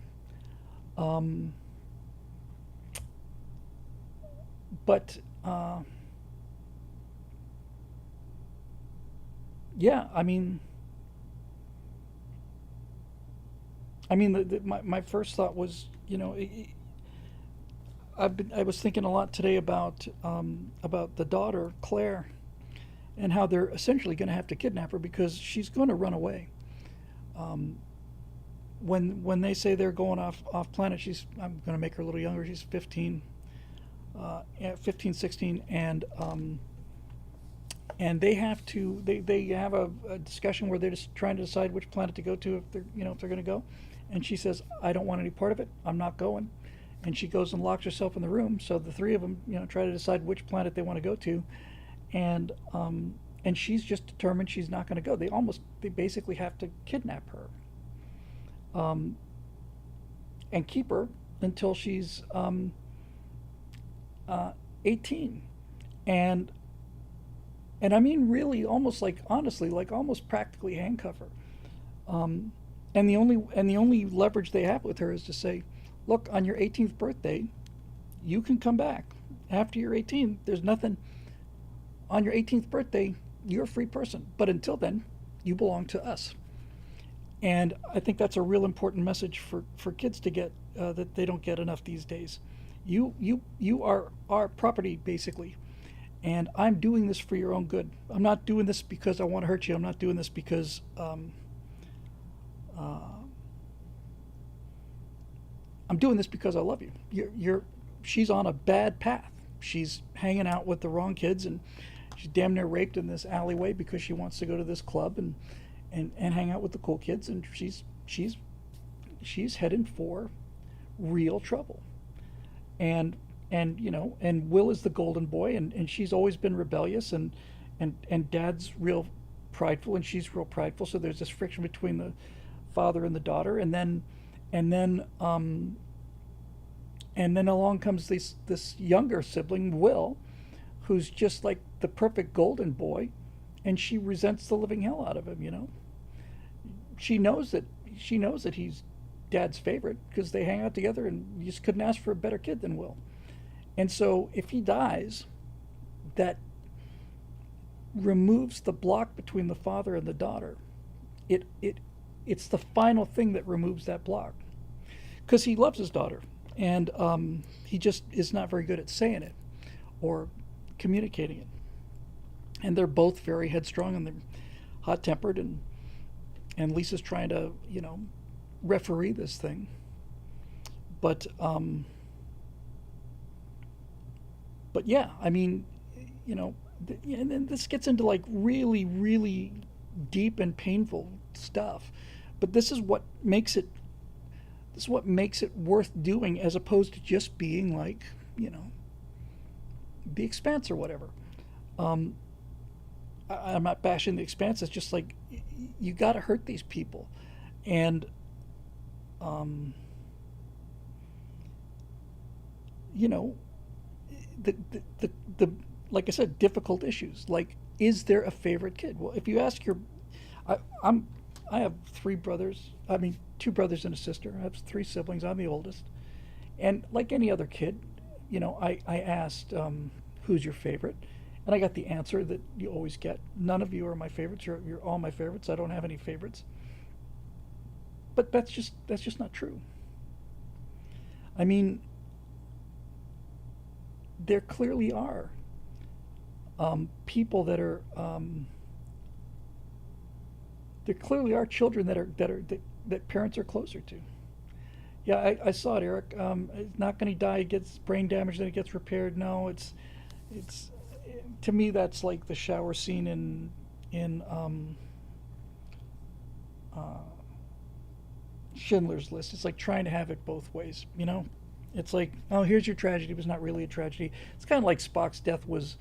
Um, but yeah, my first thought was, I was thinking a lot today about the daughter Claire and how they're essentially going to have to kidnap her because she's going to run away. Um, when they say they're going off planet, I'm going to make her a little younger. She's 15, yeah, 15, 16, and they have a discussion where they're just trying to decide which planet to go to if they're going to go, and she says, I don't want any part of it, I'm not going, and she goes and locks herself in the room. So the three of them try to decide which planet they want to go to, and and she's just determined she's not going to go. They basically have to kidnap her, um, and keep her until she's 18, and really, almost like, honestly, like almost practically handcuff her. Um, and the only leverage they have with her is to say, look, on your 18th birthday, you can come back. After you're 18, there's nothing. On your 18th birthday, you're a free person. But until then, you belong to us. And I think that's a real important message for kids to get, that they don't get enough these days. You are our property, basically. And I'm doing this for your own good. I'm not doing this because I want to hurt you. I'm not doing this because uh, I'm doing this because I love you. She's on a bad path. She's hanging out with the wrong kids, and she's damn near raped in this alleyway because she wants to go to this club and hang out with the cool kids, and she's heading for real trouble. And and Will is the golden boy, and she's always been rebellious, and Dad's real prideful, and she's real prideful. So there's this friction between the father and the daughter, and then and then along comes this younger sibling, Will, who's just like the perfect golden boy, and she resents the living hell out of him. She knows that he's Dad's favorite because they hang out together, and you just couldn't ask for a better kid than Will. And so if he dies, that removes the block between the father and the daughter. It's the final thing that removes that block because he loves his daughter, and he just is not very good at saying it or communicating it. And they're both very headstrong, and they're hot tempered, and Lisa's trying to referee this thing, but yeah, and then this gets into like really, really deep and painful stuff. But this is what makes it worth doing, as opposed to just being like, The Expanse or whatever. Um, I'm not bashing The Expanse. It's just like you got to hurt these people, and um, you know, the like I said, difficult issues. Like, is there a favorite kid? Well, if you ask I, I'm, I have three brothers. I mean, two brothers and a sister. I have three siblings. I'm the oldest, and like any other kid, I asked, "Who's your favorite?" And I got the answer that you always get: "None of you are my favorites. You're all my favorites. I don't have any favorites." But that's just not true. I mean, there clearly are people that are there clearly are children that parents are closer to. Yeah, I saw it, Eric. It's not going to die. It gets brain damage, then it gets repaired. No, it's to me that's like the shower scene in uh, Schindler's List. It's like trying to have it both ways. It's like, oh, here's your tragedy, but it's not really a tragedy. It's kind of like Spock's death was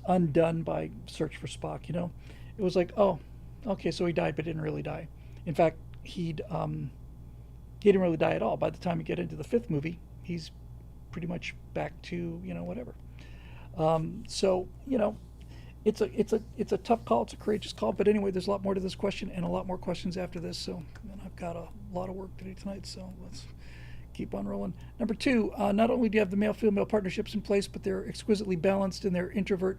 undone by Search for Spock. It was like, oh, okay, so he died, but didn't really die. In fact, he didn't really die at all. By the time you get into the fifth movie, he's pretty much back to whatever. So it's a tough call. It's a courageous call. But anyway, there's a lot more to this question and a lot more questions after this. So, and I've got a lot of work to do tonight. So let's keep on rolling. Number two, not only do you have the male-female partnerships in place, but they're exquisitely balanced in their introvert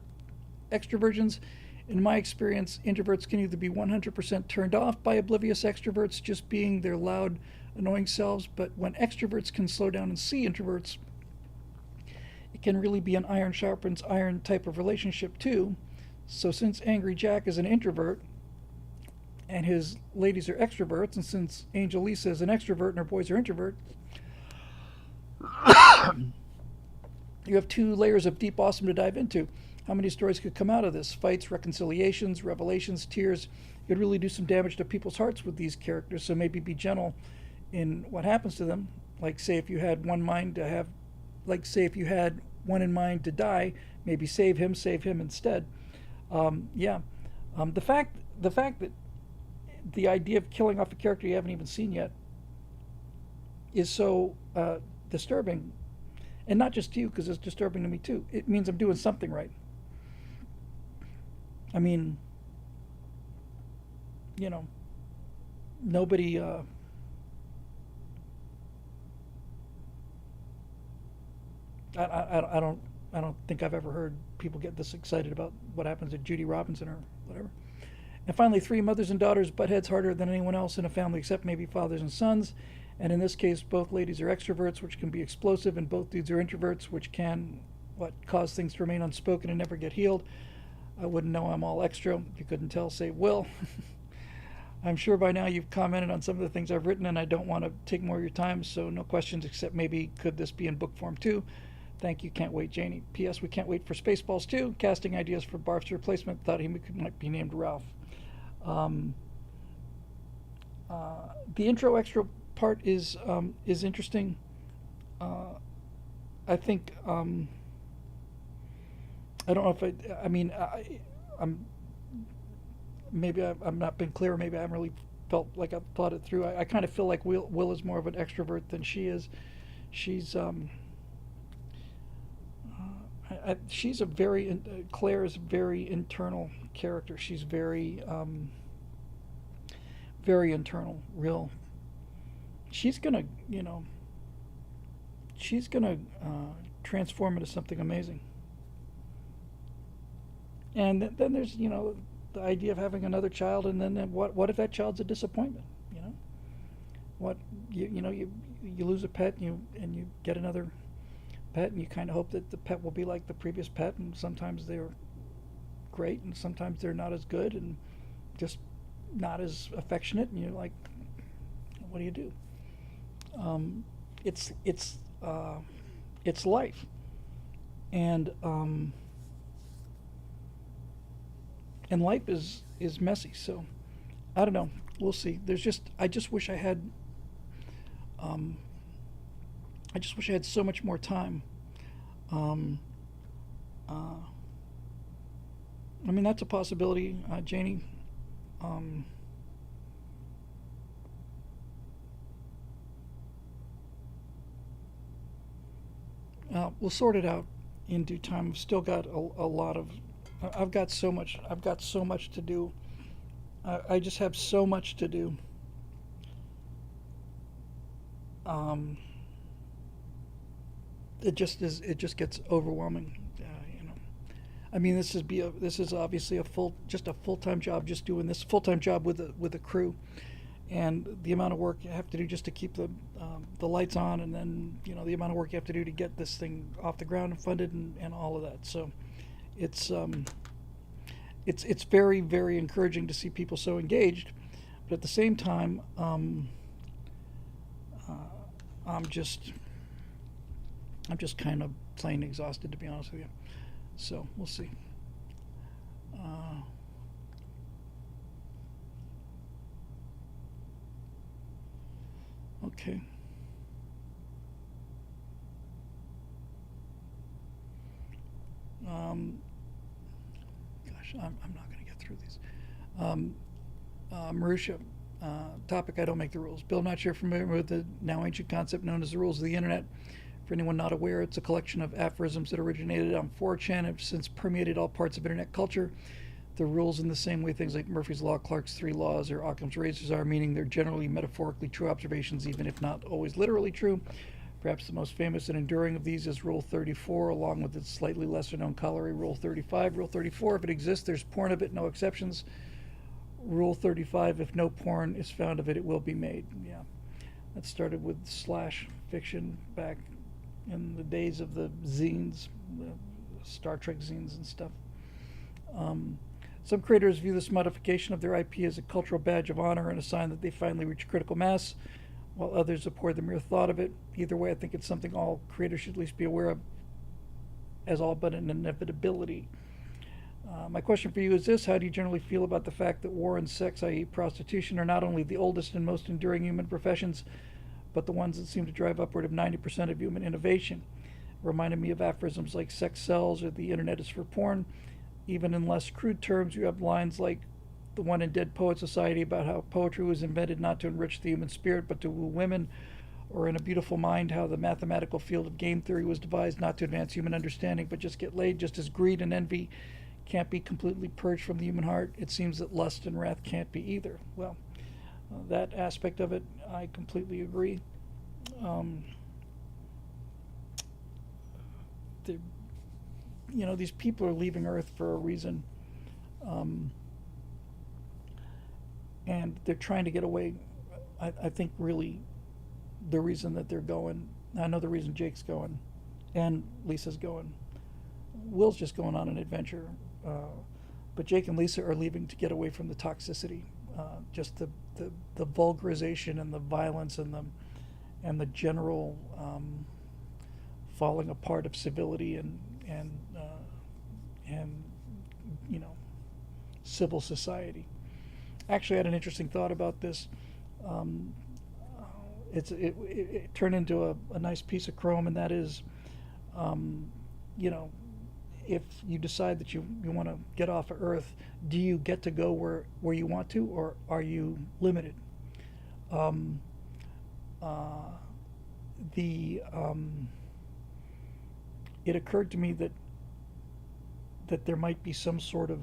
extroversions. In my experience, introverts can either be 100% turned off by oblivious extroverts just being their loud, annoying selves, but when extroverts can slow down and see introverts, it can really be an iron sharpens iron type of relationship too. So since Angry Jack is an introvert and his ladies are extroverts, and since Angel Lisa is an extrovert and her boys are introverts, you have two layers of deep awesome to dive into. How many stories could come out of this? Fights, reconciliations, revelations, tears. You could really do some damage to people's hearts with these characters, so maybe be gentle in what happens to them. Like, say, if you had one mind to have, like, say, if you had one in mind to die, maybe save him instead. Yeah. The fact that the idea of killing off a character you haven't even seen yet is so disturbing, and not just to you, because it's disturbing to me too. It means I'm doing something right. I mean, nobody. I don't think I've ever heard people get this excited about what happens to Judy Robinson or whatever. And finally, three, mothers and daughters butt heads harder than anyone else in a family except maybe fathers and sons. And in this case, both ladies are extroverts, which can be explosive, and both dudes are introverts, which can cause things to remain unspoken and never get healed. I wouldn't know I'm all extra. If you couldn't tell, say Will. I'm sure by now you've commented on some of the things I've written, and I don't want to take more of your time, so no questions except maybe could this be in book form too? Thank you. Can't wait, Janie. P.S. We can't wait for Spaceballs 2. Casting ideas for Barf's replacement. Thought he might be named Ralph. Um, the intro extra part is interesting. I think I don't know if I mean I'm maybe I'm not been clear. Maybe I haven't really felt like I've thought it through. I kind of feel like Will is more of an extrovert than she is. She's she's a very Claire is a very internal character. She's very very internal, real. She's gonna she's gonna transform into something amazing. And then there's the idea of having another child, and then what if that child's a disappointment? What you lose a pet, and you get another pet, and you kind of hope that the pet will be like the previous pet, and sometimes they're great, and sometimes they're not as good, and just not as affectionate, and you're like, what do you do? It's it's life, and life is messy. So I don't know. We'll see. I just wish I had. I just wish I had so much more time. Um, I mean, that's a possibility, Janie. Um, we'll sort it out in due time. I've still got a lot of. I've got so much. I've got so much to do. I just have so much to do. Um, it just is. It just gets overwhelming. I mean, this is obviously a full time job, just doing this full time job with a crew, and the amount of work you have to do just to keep the lights on, and then the amount of work you have to do to get this thing off the ground and funded, and all of that. So, it's it's very, very encouraging to see people so engaged, but at the same time, uh, I'm just kind of plain exhausted, to be honest with you. So we'll see. Uh, okay. Um, Gosh, I'm not going to get through these. Marusha, Topic: I don't make the rules. Bill, not sure if you're familiar with the now ancient concept known as the rules of the internet. For anyone not aware, it's a collection of aphorisms that originated on 4chan and have since permeated all parts of internet culture. The rules, in the same way things like Murphy's Law, Clark's Three Laws, or Occam's Razors are, meaning they're generally metaphorically true observations, even if not always literally true. Perhaps the most famous and enduring of these is Rule 34, along with its slightly lesser known corollary, Rule 35. Rule 34, if it exists, there's porn of it, no exceptions. Rule 35, if no porn is found of it, it will be made. Yeah. That started with slash fiction back in the days of the zines, the Star Trek zines and stuff. Some creators view this modification of their IP as a cultural badge of honor and a sign that they finally reached critical mass, while others abhor the mere thought of it. Either way, I think it's something all creators should at least be aware of as all but an inevitability. My question for you is this: how do you generally feel about the fact that war and sex, i.e. prostitution, are not only the oldest and most enduring human professions, but the ones that seem to drive upward of 90% of human innovation? It reminded me of aphorisms like sex sells or the internet is for porn. Even in less crude terms, you have lines like the one in Dead Poet Society about how poetry was invented not to enrich the human spirit but to woo women, or in A Beautiful Mind, how the mathematical field of game theory was devised not to advance human understanding but just get laid. Just as greed and envy can't be completely purged from the human heart, it seems that lust and wrath can't be either. Well, that aspect of it, I completely agree. These people are leaving Earth for a reason, and they're trying to get away. I think really the reason that they're going, I know the reason Jake's going and Lisa's going. Will's just going on an adventure, but Jake and Lisa are leaving to get away from the toxicity, just the vulgarization and the violence and the general falling apart of civility and civil society. Actually, I had an interesting thought about this. It turned into a nice piece of chrome, and that is, if you decide that you want to get off of Earth, do you get to go where you want to, or are you limited? It occurred to me that there might be some sort of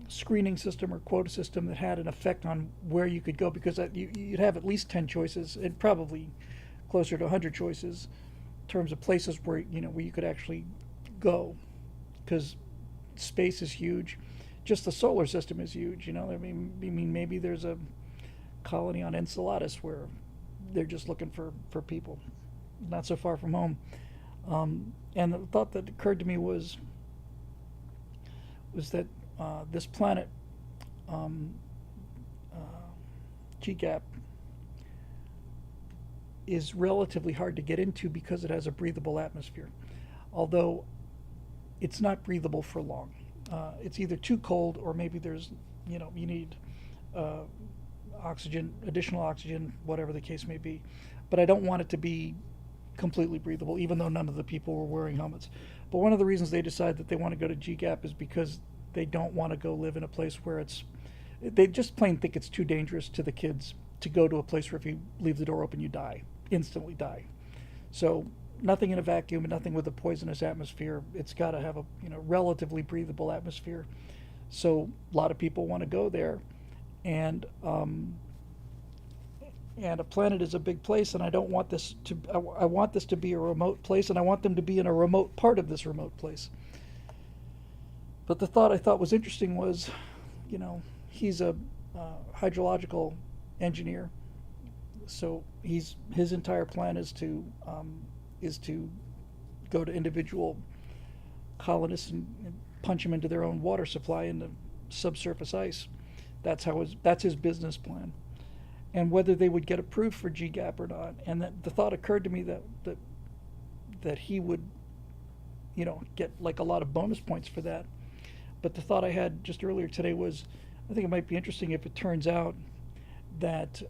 screening system or quota system that had an effect on where you could go, because you'd have at least 10 choices and probably closer to 100 choices in terms of places where you could actually go, because space is huge. Just the solar system is huge. I mean, maybe there's a colony on Enceladus where they're just looking for people, not so far from home. And the thought that occurred to me was that this planet, GGAP, is relatively hard to get into because it has a breathable atmosphere. Although it's not breathable for long. It's either too cold, or maybe there's, you need oxygen, additional oxygen, whatever the case may be. But I don't want it to be completely breathable, even though none of the people were wearing helmets. But one of the reasons they decide that they want to go to GGAP is because they don't want to go live in a place where they just plain think it's too dangerous to the kids to go to a place where if you leave the door open, you instantly die. So nothing in a vacuum and nothing with a poisonous atmosphere. It's got to have a relatively breathable atmosphere. So a lot of people want to go there, and a planet is a big place, and I don't want this to. I want this to be a remote place, and I want them to be in a remote part of this remote place. But the thought I thought was interesting was, he's a hydrological engineer, so his entire plan is to go to individual colonists and punch them into their own water supply in the subsurface ice. That's his business plan. And whether they would get approved for GGAP or not, and that the thought occurred to me that he would, get like a lot of bonus points for that. But the thought I had just earlier today was, I think it might be interesting if it turns out that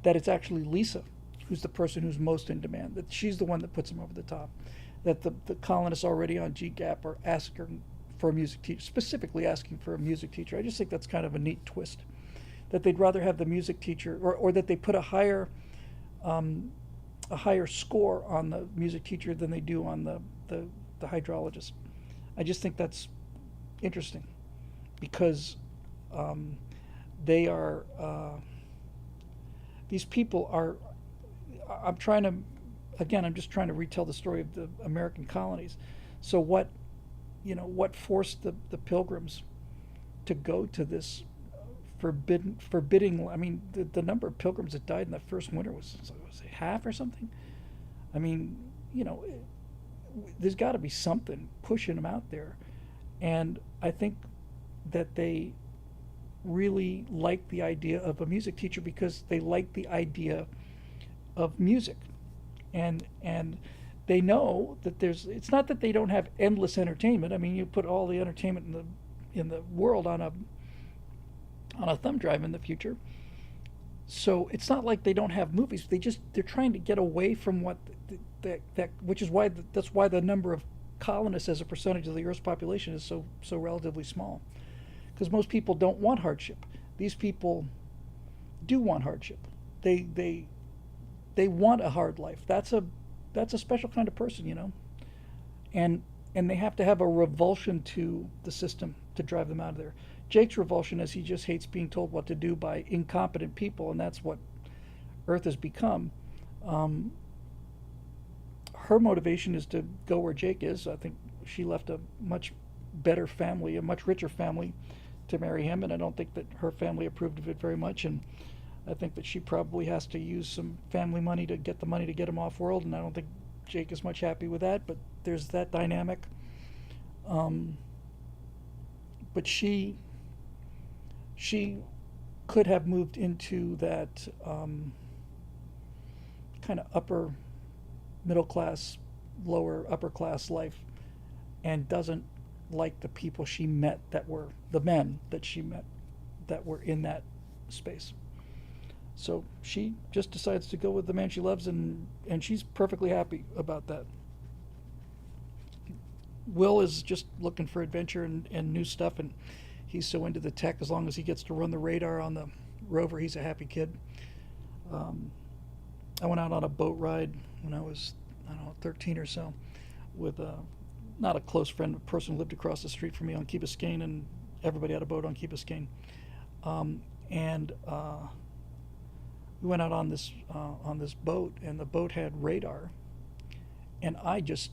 that it's actually Lisa who's the person who's most in demand, that she's the one that puts him over the top, that the colonists already on GGAP are asking for a music teacher, specifically asking for a music teacher. I just think that's kind of a neat twist, that they'd rather have the music teacher, or that they put um, a higher score on the music teacher than they do on the hydrologist. I just think that's interesting because um, they are these people are. I'm trying to, again, I'm just trying to retell the story of the American colonies. So what forced the Pilgrims to go to this forbidding? I mean, the number of Pilgrims that died in that first winter was it half or something? I mean, you know, there's got to be something pushing them out there, and I think that they really like the idea of a music teacher because they like the idea of music, and they know that there's. It's not that they don't have endless entertainment. I mean, you put all the entertainment in the world on a thumb drive in the future. So it's not like they don't have movies. They're trying to get away from what that which is why that's why the number of colonists as a percentage of the Earth's population is so relatively small. Because most people don't want hardship. These people do want hardship. They they they want a hard life. That's a special kind of person, you know. And and they have to have a revulsion to the system to drive them out of there. Jake's revulsion is he just hates being told what to do by incompetent people, and that's what Earth has become. Um, Her motivation is to go where Jake is. I think she left a much better family, a much richer family, to marry him, and I don't think that her family approved of it very much. And I think that she probably has to use some family money to get the money to get him off world, and I don't think Jake is much happy with that. But there's that dynamic. Um, but she could have moved into that kind of upper middle class, lower upper class life, and doesn't like the people she met that were the men that she met that were in that space. So she just decides to go with the man she loves, and she's perfectly happy about that. Will is just looking for adventure and new stuff, and he's so into the tech. As long as he gets to run the radar on the rover, he's a happy kid. Um, I went out on a boat ride when I was, I don't know, 13 or so, with not a close friend, a person who lived across the street from me on Key Biscayne, and everybody had a boat on Key Biscayne. And we went out on this boat, and the boat had radar, and I just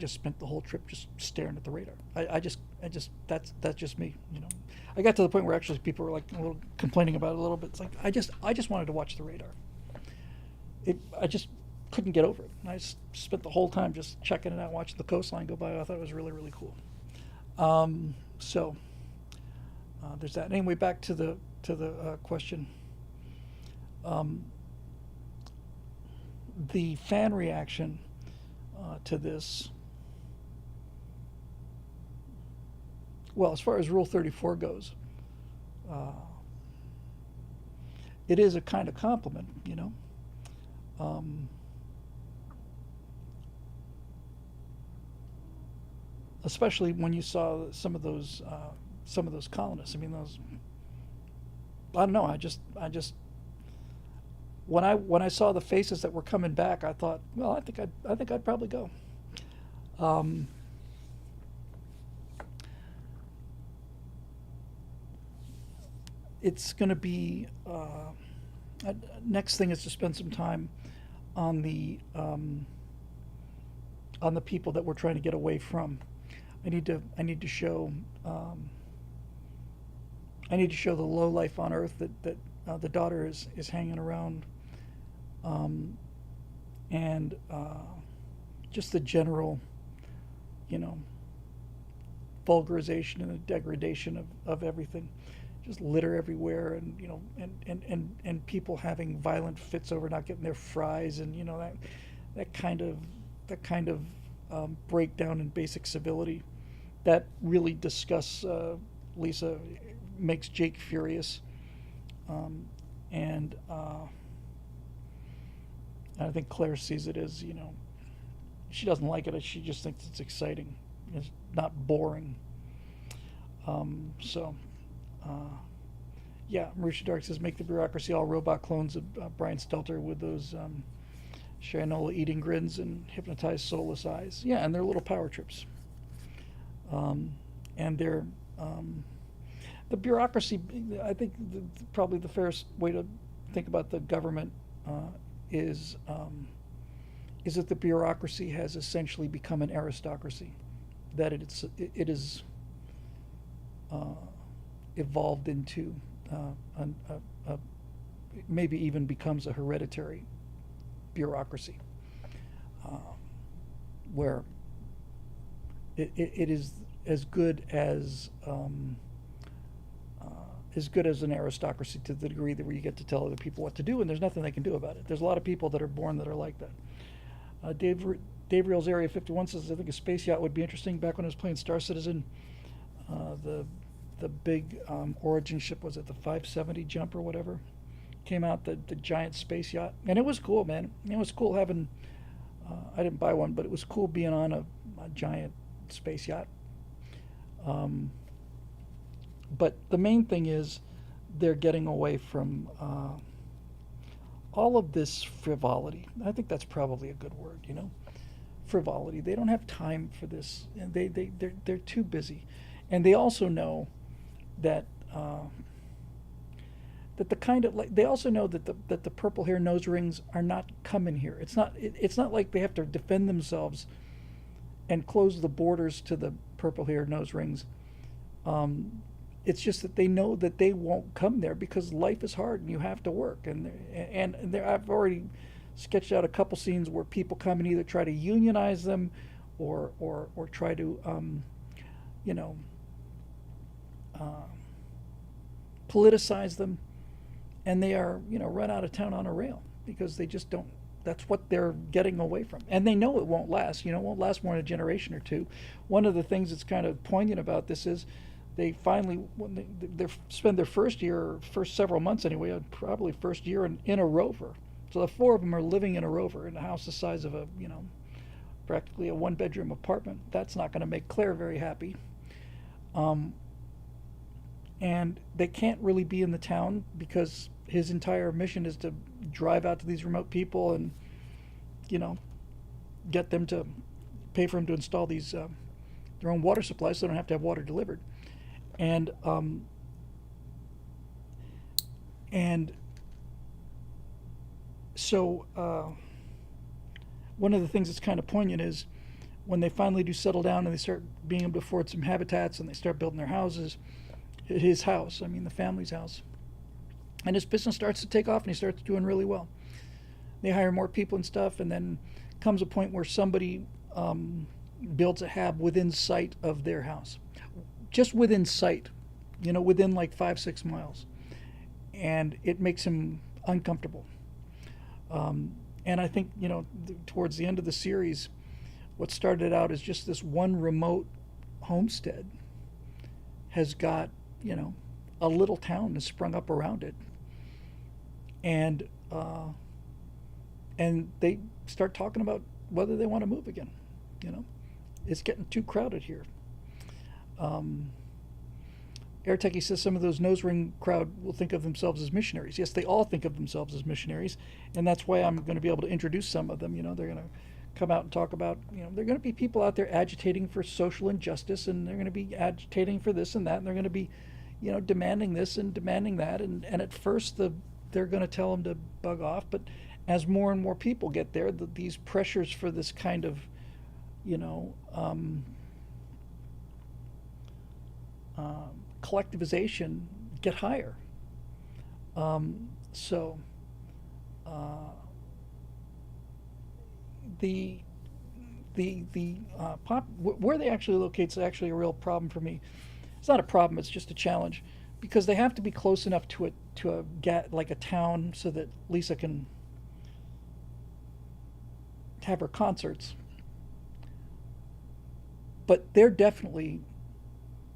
spent the whole trip just staring at the radar. That's just me, you know. I got to the point where actually people were like a little complaining about it a little bit. It's like I just wanted to watch the radar. I just couldn't get over it. And I spent the whole time just checking it out, watching the coastline go by. I thought it was really, really cool. So there's that. Anyway, back to the question. Um, the fan reaction to this. Well, as far as Rule 34 goes, uh, it is a kind of compliment, you know. Um, Especially when you saw some of those colonists. I mean, those. I don't know. I just when I saw the faces that were coming back, I thought, well, I think I'd probably go. Um, it's going to be next thing is to spend some time on the people that we're trying to get away from. I need to show I need to show the low life on Earth that the daughter is hanging around, um, and just the general, you know, vulgarization and the degradation of everything. Just litter everywhere, and you know, and people having violent fits over not getting their fries, and you know that kind of breakdown in basic civility. That really disgusts Lisa, makes Jake furious, um, and I think Claire sees it as, you know, she doesn't like it. She just thinks it's exciting. not boring. So, uh, yeah, Marisha Dark says make the bureaucracy all robot clones of Brian Stelter with those Shinola eating grins and hypnotized soulless eyes. Yeah, and they're little power trips. Um, and they're the bureaucracy. I think probably the fairest way to think about the government uh, is is that the bureaucracy has essentially become an aristocracy, that it is uh, evolved into an, a maybe even becomes a hereditary bureaucracy, uh, where it is as good uh, as good as an aristocracy to the degree that where you get to tell other people what to do, and there's nothing they can do about it. There's a lot of people that are born that are like that. Dave Reels Area 51 says, I think a space yacht would be interesting. Back when I was playing Star Citizen, the big origin ship, was it the 570 jump or whatever, came out, the giant space yacht, and it was cool, man. It was cool having. I didn't buy one, but it was cool being on a giant space yacht. Um, but the main thing is they're getting away from all of this frivolity. I think that's probably a good word, you know, frivolity. They don't have time for this, and they're too busy, and they also know that that the kind of like they also know that the purple hair nose rings are not coming here. It's not like they have to defend themselves and close the borders to the purple hair nose rings. Um, it's just that they know that they won't come there because life is hard and you have to work. And I've already sketched out a couple scenes where people come and either try to unionize them, or try to you know uh, politicize them, and they are run out of town on a rail because they just don't. That's what they're getting away from, and they know it won't last. It won't last more than a generation or two. One of the things that's kind of poignant about this is they finally, when they spend their first several months anyway, probably first year in a rover. So the four of them are living in a rover in a house the size of practically a one-bedroom apartment. That's not going to make Claire very happy. Um, and they can't really be in the town because his entire mission is to drive out to these remote people and get them to pay for him to install these their own water supplies so they don't have to have water delivered. And um, and so one of the things that's kind of poignant is when they finally do settle down and they start being able to afford some habitats and they start building their houses, his house, I mean the family's house, and his business starts to take off and he starts doing really well. They hire more people and stuff, and then comes a point where somebody builds a hab within sight of their house, just within sight, within like 5-6 miles, and it makes him uncomfortable. And I think towards the end of the series, what started out as just this one remote homestead has got a little town has sprung up around it, and they start talking about whether they want to move again. It's getting too crowded here. Airtechie says some of those nose ring crowd will think of themselves as missionaries. Yes, they all think of themselves as missionaries, and that's why I'm going to be able to introduce some of them. They're going to come out and talk about, they're going to be people out there agitating for social injustice, and they're going to be agitating for this and that, and they're going to be, demanding this and demanding that, and at first they're going to tell them to bug off, but as more and more people get there, these pressures for this kind of, collectivization get higher. So the where they actually locate is actually a real problem for me. It's not a problem; it's just a challenge because they have to be close enough to like a town so that Lisa can have her concerts. But they're definitely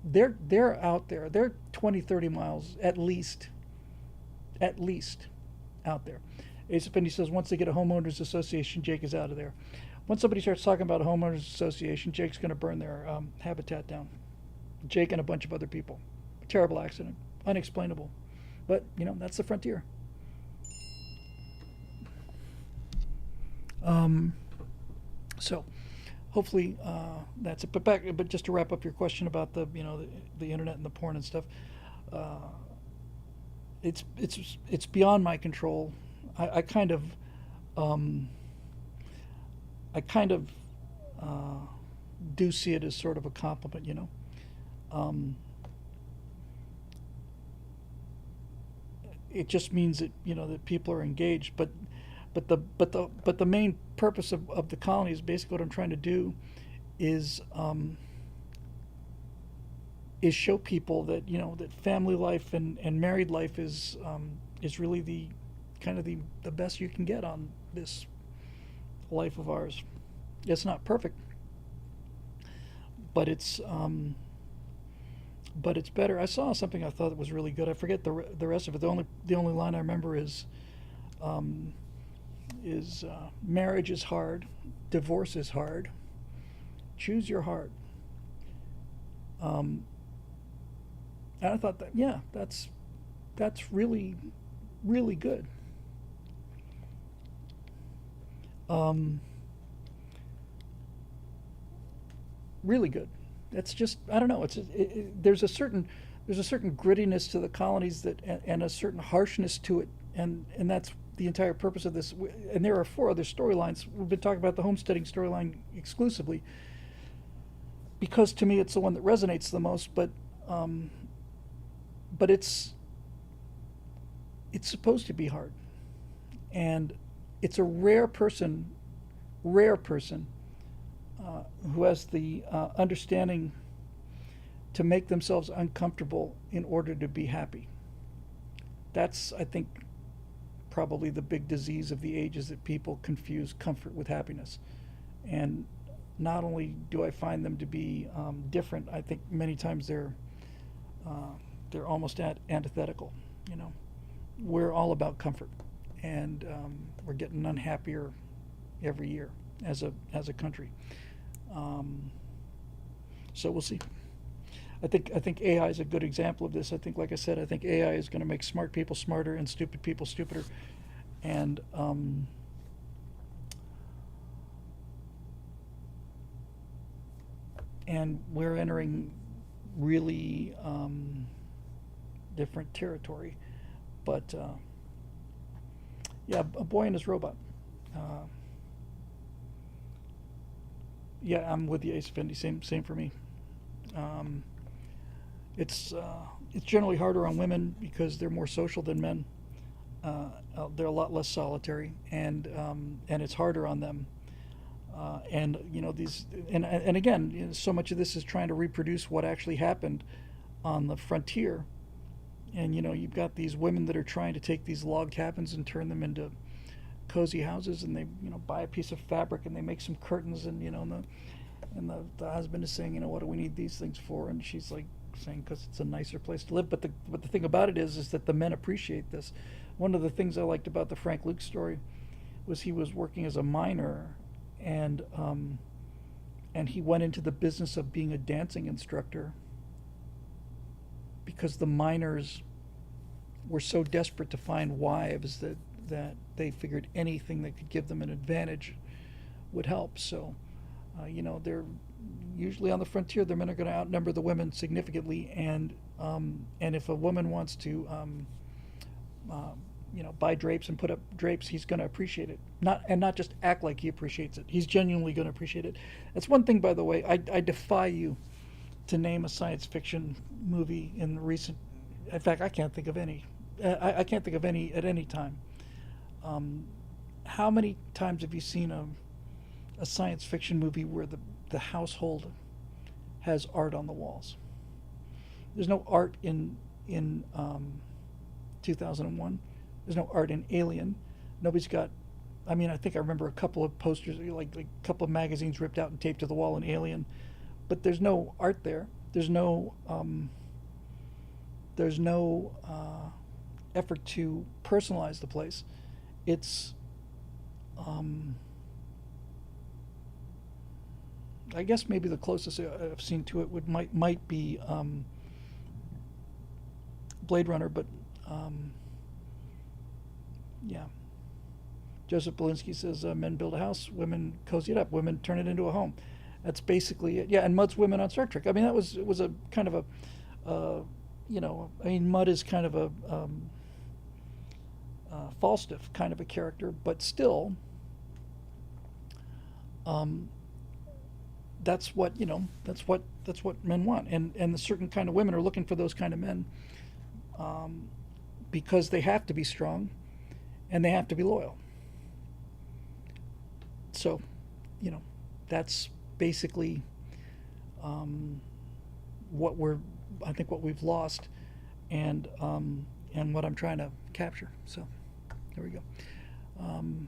they're out there. They're 20-30 miles at least out there. Ace Effendi says once they get a homeowners association, Jake is out of there. Once somebody starts talking about a homeowners association, Jake's going to burn their habitat down. Jake and a bunch of other people. Terrible accident, unexplainable, but that's the frontier. Um, so hopefully that's it. But just to wrap up your question about the internet and the porn and stuff, uh, it's beyond my control. I kind of um, I kind of uh, do see it as sort of a compliment. Um, it just means that people are engaged, but the main purpose of the colony is basically what I'm trying to do is show people that that family life and married life is really the kind of the best you can get on this life of ours. It's not perfect, but it's better. I saw something I thought that was really good. I forget the rest of it. The only line I remember um, is marriage is hard, divorce is hard. Choose your heart. Um, and I thought that yeah, that's really really good. Um, really good. It's just I don't know. There's a certain grittiness to the colonies and a certain harshness to it, and that's the entire purpose of this. And there are four other storylines. We've been talking about the homesteading storyline exclusively because to me it's the one that resonates the most. Um, but it's supposed to be hard, and it's a rare person who has the understanding to make themselves uncomfortable in order to be happy. That's, I think, probably the big disease of the age is that people confuse comfort with happiness. And not only do I find them to be different, I think many times they're almost antithetical. You know, we're all about comfort, and we're getting unhappier every year as a country. Um, so we'll see. I think AI is a good example of this. I think, like I said, I think AI is going to make smart people smarter and stupid people stupider, and we're entering really different territory. But yeah, a boy and his robot. Uh, yeah, I'm with you, Ace Fendi. Same for me. Um, it's generally harder on women because they're more social than men. They're a lot less solitary, and it's harder on them. And these and again, so much of this is trying to reproduce what actually happened on the frontier. And you've got these women that are trying to take these log cabins and turn them into cozy houses, and they buy a piece of fabric and they make some curtains, and the husband is saying, what do we need these things for? And she's like saying, because it's a nicer place to live. But the thing about it is that the men appreciate this. One of the things I liked about the Frank Luke story was he was working as a miner, and he went into the business of being a dancing instructor because the miners were so desperate to find wives that they figured anything that could give them an advantage would help. So, they're usually on the frontier. The men are going to outnumber the women significantly, and if a woman wants to, buy drapes and put up drapes, he's going to appreciate it. Not just act like he appreciates it. He's genuinely going to appreciate it. That's one thing, by the way. I defy you to name a science fiction movie in the recent. In fact, I can't think of any. I can't think of any at any time. Um, how many times have you seen a science fiction movie where the household has art on the walls? There's no art in 2001. There's no art in Alien. Nobody's got. I mean, I think I remember a couple of posters, like a couple of magazines ripped out and taped to the wall in Alien, but there's no art there. There's no effort to personalize the place. It's um, I guess maybe the closest I've seen to it might be Blade Runner, but um, yeah. Joseph Belinsky says men build a house, women cozy it up, women turn it into a home. That's basically it. Yeah, and Mud's women on Star Trek. I mean, that was it was a kind of a, I mean, Mud is kind of a Falstaff kind of a character, but still, um, that's what that's what men want, and the certain kind of women are looking for those kind of men, um, because they have to be strong, and they have to be loyal. So, you know, that's basically um, what we're I think what we've lost, and what I'm trying to capture. So, there we go. Um,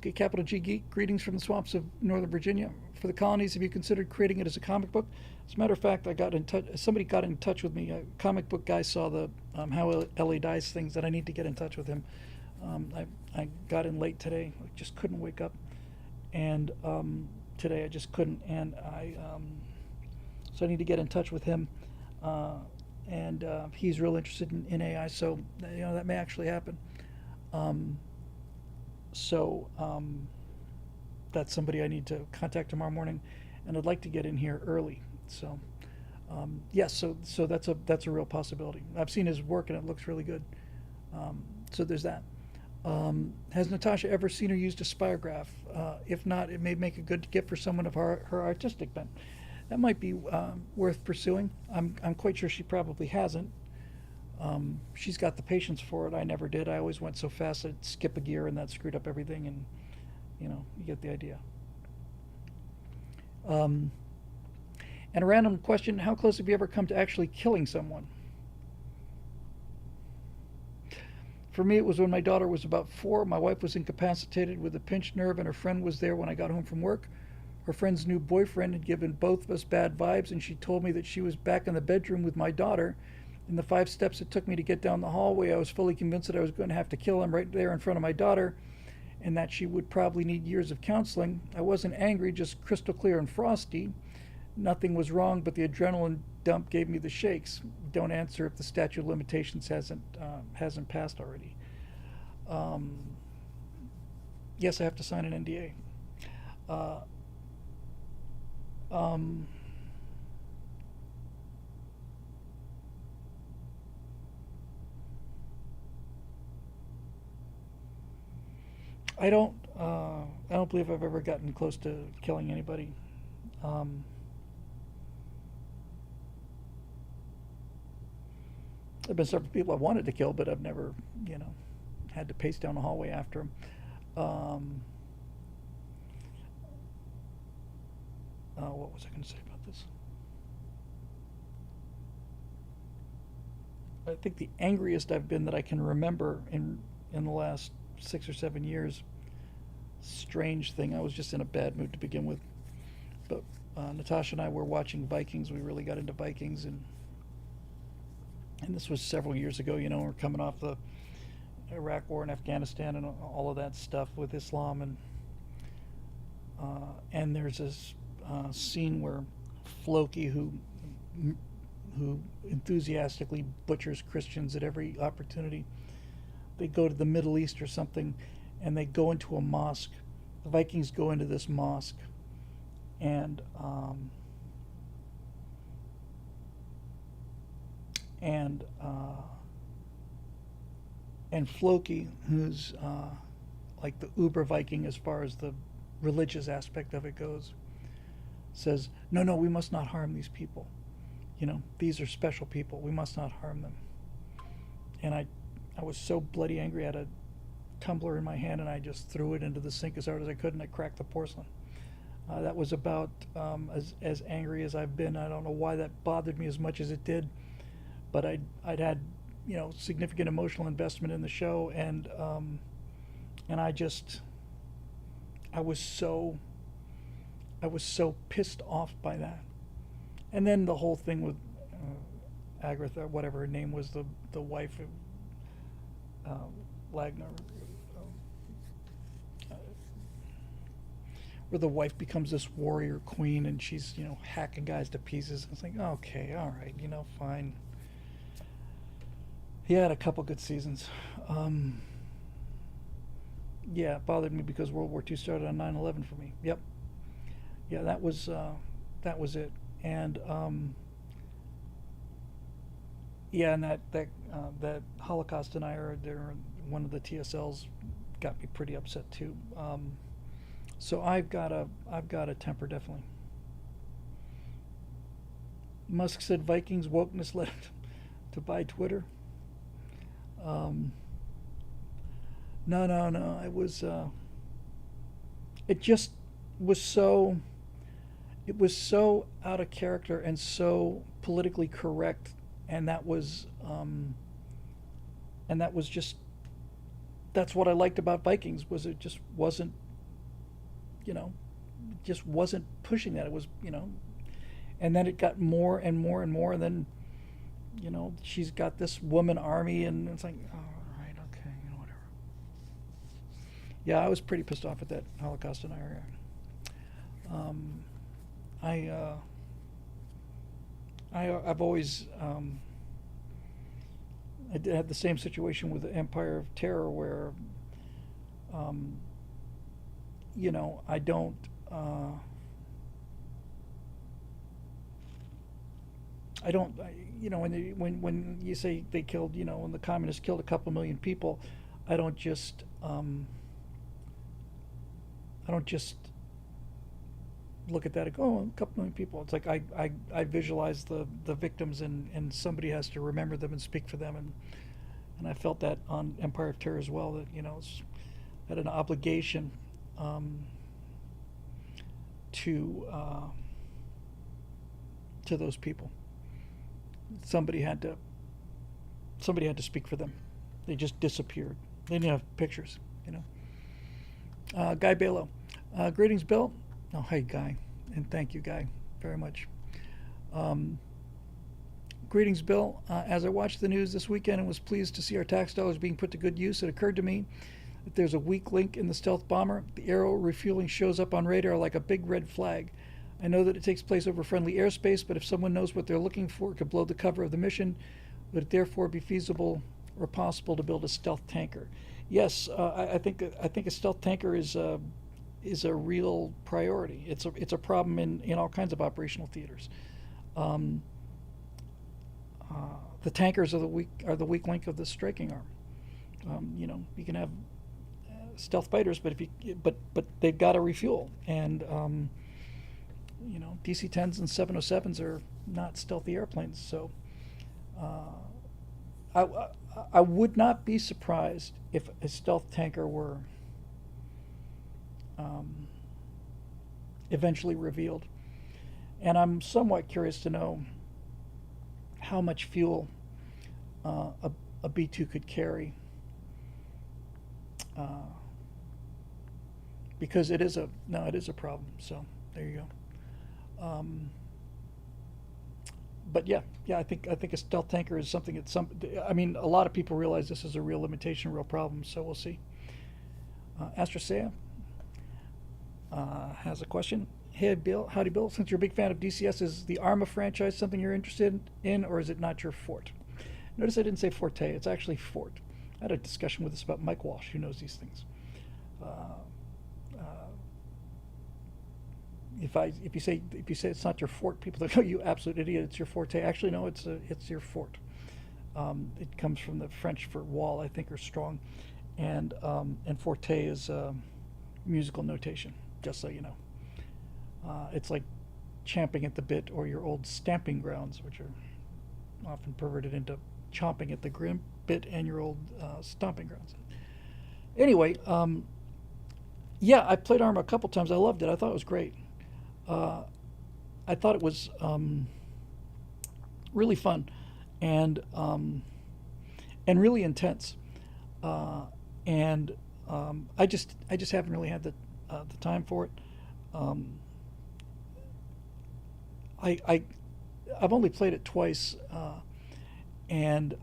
Okay, capital G Geek, greetings from the swamps of Northern Virginia. For the colonies, have you considered creating it as a comic book? As a matter of fact, I got in touch. Somebody got in touch with me. A comic book guy saw the how Ellie dies things that I need to get in touch with him. I got in late today. I just couldn't wake up, and today I just couldn't. And so I need to get in touch with him, uh, and he's real interested in AI. So that may actually happen. Um, so that's somebody I need to contact tomorrow morning, and I'd like to get in here early. So yes, so that's a real possibility. I've seen his work and it looks really good. So there's that. Has Natasha ever seen or used a spirograph? If not, it may make a good gift for someone of her artistic bent. That might be worth pursuing. I'm quite sure she probably hasn't. She's got the patience for it. I never did. I always went so fast I'd skip a gear and that screwed up everything. And you get the idea. Um, and a random question: how close have you ever come to actually killing someone? For me, it was when my daughter was about 4. My wife was incapacitated with a pinched nerve, and her friend was there when I got home from work. Her friend's new boyfriend had given both of us bad vibes, and she told me that she was back in the bedroom with my daughter. In the 5 steps it took me to get down the hallway, I was fully convinced that I was going to have to kill him right there in front of my daughter, and that she would probably need years of counseling. I wasn't angry, just crystal clear and frosty. Nothing was wrong, but the adrenaline dump gave me the shakes. Don't answer if the statute of limitations hasn't passed already. Um, yes, I have to sign an NDA. Uh, um, I don't. I don't believe I've ever gotten close to killing anybody. Um, there've been several people I've wanted to kill, but I've never, you know, had to pace down the hallway after them. Um, what was I going to say about this? I think the angriest I've been that I can remember in the last 6 or 7 years. Strange thing. I was just in a bad mood to begin with, but Natasha and I were watching Vikings. We really got into Vikings, and this was several years ago. We're coming off the Iraq War and Afghanistan and all of that stuff with Islam, and there's this scene where Floki, who enthusiastically butchers Christians at every opportunity, they go to the Middle East or something, and they go into a mosque. The Vikings go into this mosque, and and uh, and Floki, who's like the uber Viking as far as the religious aspect of it goes, says, "No, no, we must not harm these people. These are special people. We must not harm them." And I was so bloody angry. I had a tumbler in my hand, and I just threw it into the sink as hard as I could, and I cracked the porcelain. That was about as angry as I've been. I don't know why that bothered me as much as it did, but I'd had significant emotional investment in the show, and I was so pissed off by that. And then the whole thing with Agatha, whatever her name was, the wife of Lagner, uh, where the wife becomes this warrior queen and she's hacking guys to pieces. It's like, okay, all right, fine. He had a couple good seasons. Um, yeah, it bothered me because World War II started on 9/11 for me. Yep. Yeah, that was it. And yeah, and that Holocaust denier, there, one of the TSLs, got me pretty upset too. So I've got a temper definitely. Musk said Vikings wokeness led him to buy Twitter. Um, no, no, no. It just was so it was so out of character and so politically correct, and that was just that's what I liked about Vikings was it you know just wasn't pushing that. It was and then it got more and more and more, and then she's got this woman army, and it's like, oh, all right, okay, whatever. Yeah, I was pretty pissed off at that Holocaust denier. Um, I I've always had the same situation with the Empire of Terror where um, I don't. I don't, when you say they killed, when the communists killed a couple million people, I don't just, I don't just look at that and go, oh, a couple million people. It's like I visualize the victims, and somebody has to remember them and speak for them, and I felt that on Empire of Terror as well, that had an obligation um, to to those people. Somebody had to somebody had to speak for them. They just disappeared. They didn't have pictures, you know. Guy Balo. Greetings, Bill. Oh, hey, Guy. And thank you, Guy, very much. Um, Greetings, Bill. As I watched the news this weekend and was pleased to see our tax dollars being put to good use, it occurred to me that there's a weak link in the stealth bomber. The aero refueling shows up on radar like a big red flag. I know that it takes place over friendly airspace, but if someone knows what they're looking for, it could blow the cover of the mission. Would it therefore be feasible or possible to build a stealth tanker? Yes, I think a stealth tanker is a real priority. It's a problem in all kinds of operational theaters. Um, the tankers are the weak link of the striking arm. You can have stealth fighters, but if you but they've got to refuel, and DC-10s and 707s are not stealthy airplanes. So uh, I I would not be surprised if a stealth tanker were um, eventually revealed, and I'm somewhat curious to know how much fuel a B2 could carry, uh, because it is a problem. So there you go. But yeah, I think a stealth tanker is something that I mean, a lot of people realize this is a real limitation, a real problem. So we'll see. Astrosea has a question. Hey, Bill, howdy, Bill. Since you're a big fan of DCS, is the Arma franchise something you're interested in, or is it not your fort? Notice I didn't say forte. It's actually fort. I had a discussion with this about Mike Walsh, who knows these things. Uh, uh, if you say it's not your fort, people think, oh, you absolute idiot, it's your forte. Actually, no, it's your fort. It comes from the French for wall, I think, or strong, and forte is musical notation. Just so you know, it's like champing at the bit, or your old stamping grounds, which are often perverted into chomping at the bit, and your old stomping grounds. Anyway, yeah, I played Arma a couple times. I loved it. I thought it was great. Uh, I thought it was really fun, and really intense, and I just haven't really had the time for it. Um, I I've only played it twice, and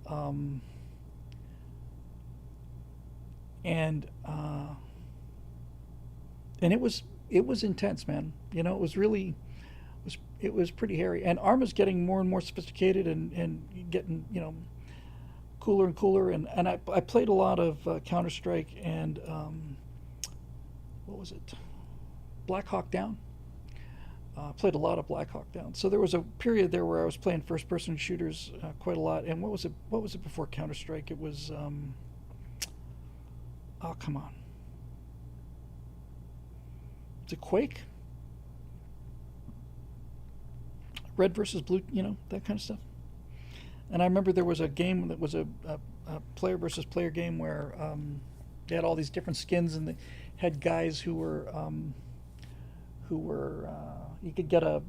and uh, and it was intense, man. You know, it was really it was pretty hairy. And Arma's getting more and more sophisticated and getting, you know, cooler and cooler. And I played a lot of Counter Strike and what was it, Black Hawk Down. Played a lot of Black Hawk Down. So there was a period there where I was playing first person shooters quite a lot. And what was it? What was it before Counter Strike? It was oh, come on, it's a Quake, Red versus Blue, you know, that kind of stuff. And I remember there was a game that was a player versus player game where they had all these different skins, and they had guys who were you could get a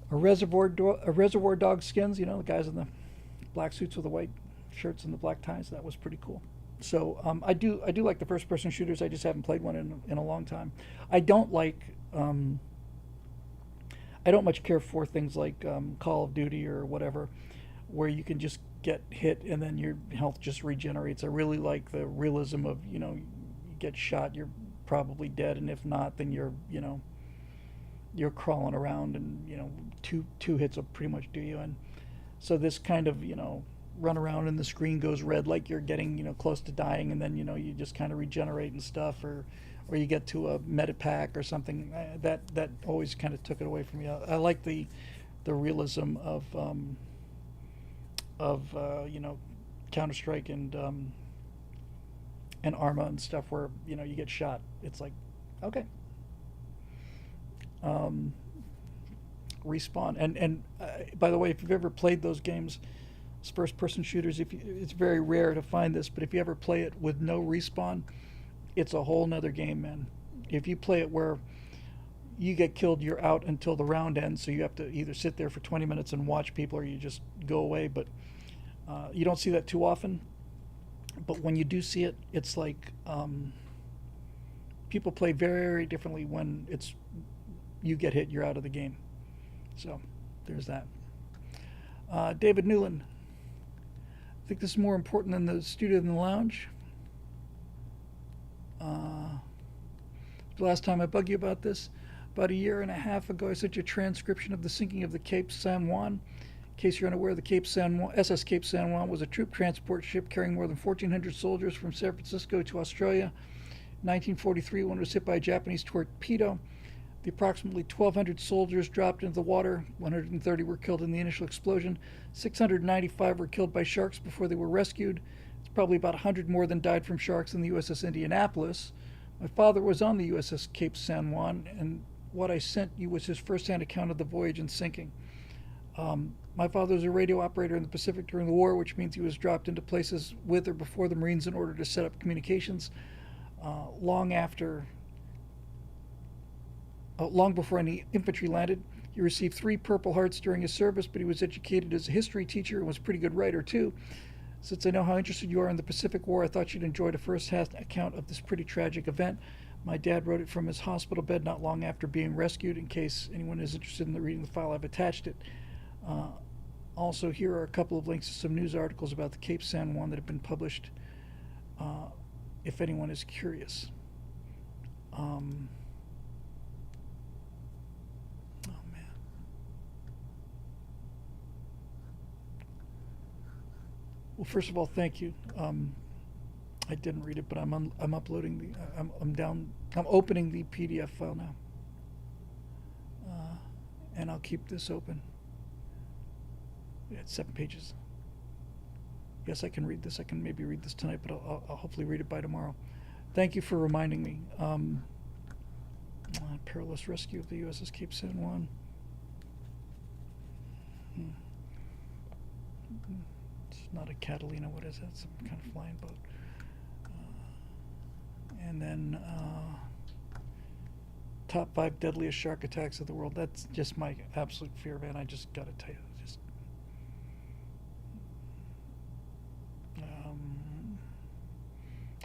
reservoir dog skins, you know, the guys in the black suits with the white shirts and the black ties. That was pretty cool. So I do like the first person shooters. I just haven't played one in a long time. I don't like I don't much care for things like Call of Duty or whatever, where you can just get hit and then your health just regenerates. I really like the realism of, you know, you get shot, you're probably dead, and if not, then you're, you know, you're crawling around, and you know, two hits will pretty much do you. And so this kind of, you know, run around and the screen goes red like you're getting, you know, close to dying, and then, you know, you just kind of regenerate and stuff, or you get to a meta pack or something. That always kind of took it away from me. I like the realism of you know, Counter Strike and Arma and stuff, where, you know, you get shot. It's like, okay, um, respawn. And by the way, if you've ever played those games, first person shooters, if you, it's very rare to find this, but if you ever play it with no respawn, it's a whole nother game, man. If you play it where you get killed, you're out until the round ends, so you have to either sit there for 20 minutes and watch people, or you just go away. But you don't see that too often. But when you do see it, it's like people play very differently when it's you get hit, you're out of the game. So there's that. David Newland, I think this is more important than the studio than the lounge. The last time I bug you about this, about a year and a half ago, I sent you a transcription of the sinking of the Cape San Juan. In case you're unaware, the Cape San Juan, SS Cape San Juan was a troop transport ship carrying more than 1,400 soldiers from San Francisco to Australia. In 1943, when it was hit by a Japanese torpedo, the approximately 1,200 soldiers dropped into the water. 130 were killed in the initial explosion. 695 were killed by sharks before they were rescued. It's probably about 100 more than died from sharks in the USS Indianapolis. My father was on the USS Cape San Juan, and what I sent you was his first-hand account of the voyage and sinking. My father was a radio operator in the Pacific during the war, which means he was dropped into places with or before the Marines in order to set up communications. Long before any infantry landed, he received 3 Purple Hearts during his service, but he was educated as a history teacher and was a pretty good writer, too. Since I know how interested you are in the Pacific War, I thought you'd enjoy a first-hand account of this pretty tragic event. My dad wrote it from his hospital bed not long after being rescued. In case anyone is interested in reading the file, I've attached it. Also, here are a couple of links to some news articles about the Cape San Juan that have been published, if anyone is curious. Oh, man. Well, first of all, thank you. I didn't read it, but I'm uploading the I'm opening the PDF file now, and I'll keep this open. It's 7 pages. Yes, I can read this. I can maybe read this tonight, but I'll hopefully read it by tomorrow. Thank you for reminding me. Perilous rescue of the USS Cape San Juan. It's not a Catalina. What is that? Some kind of flying boat. And then top 5 deadliest shark attacks of the world. That's just my absolute fear, man. I just got to tell you.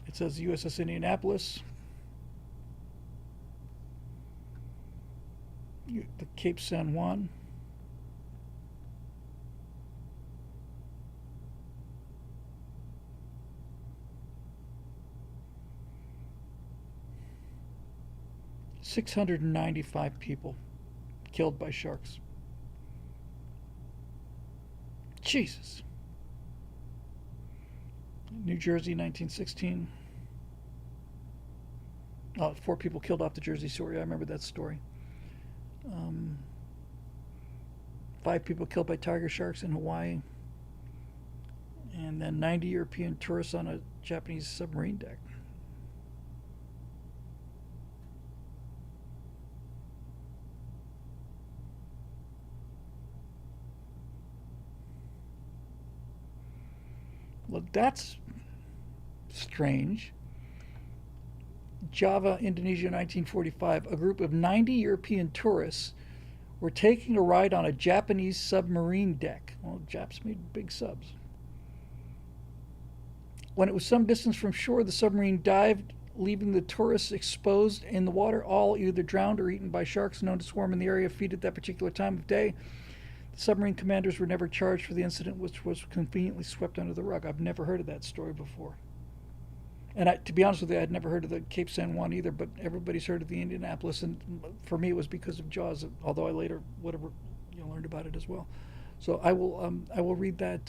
It says USS Indianapolis. the Cape San Juan. "695 people killed by sharks." Jesus. New Jersey, 1916. Oh, 4 people killed off the Jersey Shore. I remember that story. Um, 5 people killed by tiger sharks in Hawaii. And then 90 European tourists on a Japanese submarine deck. Well, that's strange. Java, Indonesia, 1945. A group of 90 European tourists were taking a ride on a Japanese submarine deck. Well, Japs made big subs. When it was some distance from shore, the submarine dived, leaving the tourists exposed in the water, all either drowned or eaten by sharks known to swarm in the area feed at that particular time of day. The submarine commanders were never charged for the incident, which was conveniently swept under the rug. I've never heard of that story before. And to be honest with you, I'd never heard of the Cape San Juan either, but everybody's heard of the Indianapolis, and for me it was because of Jaws, although I later, learned about it as well. So I will read that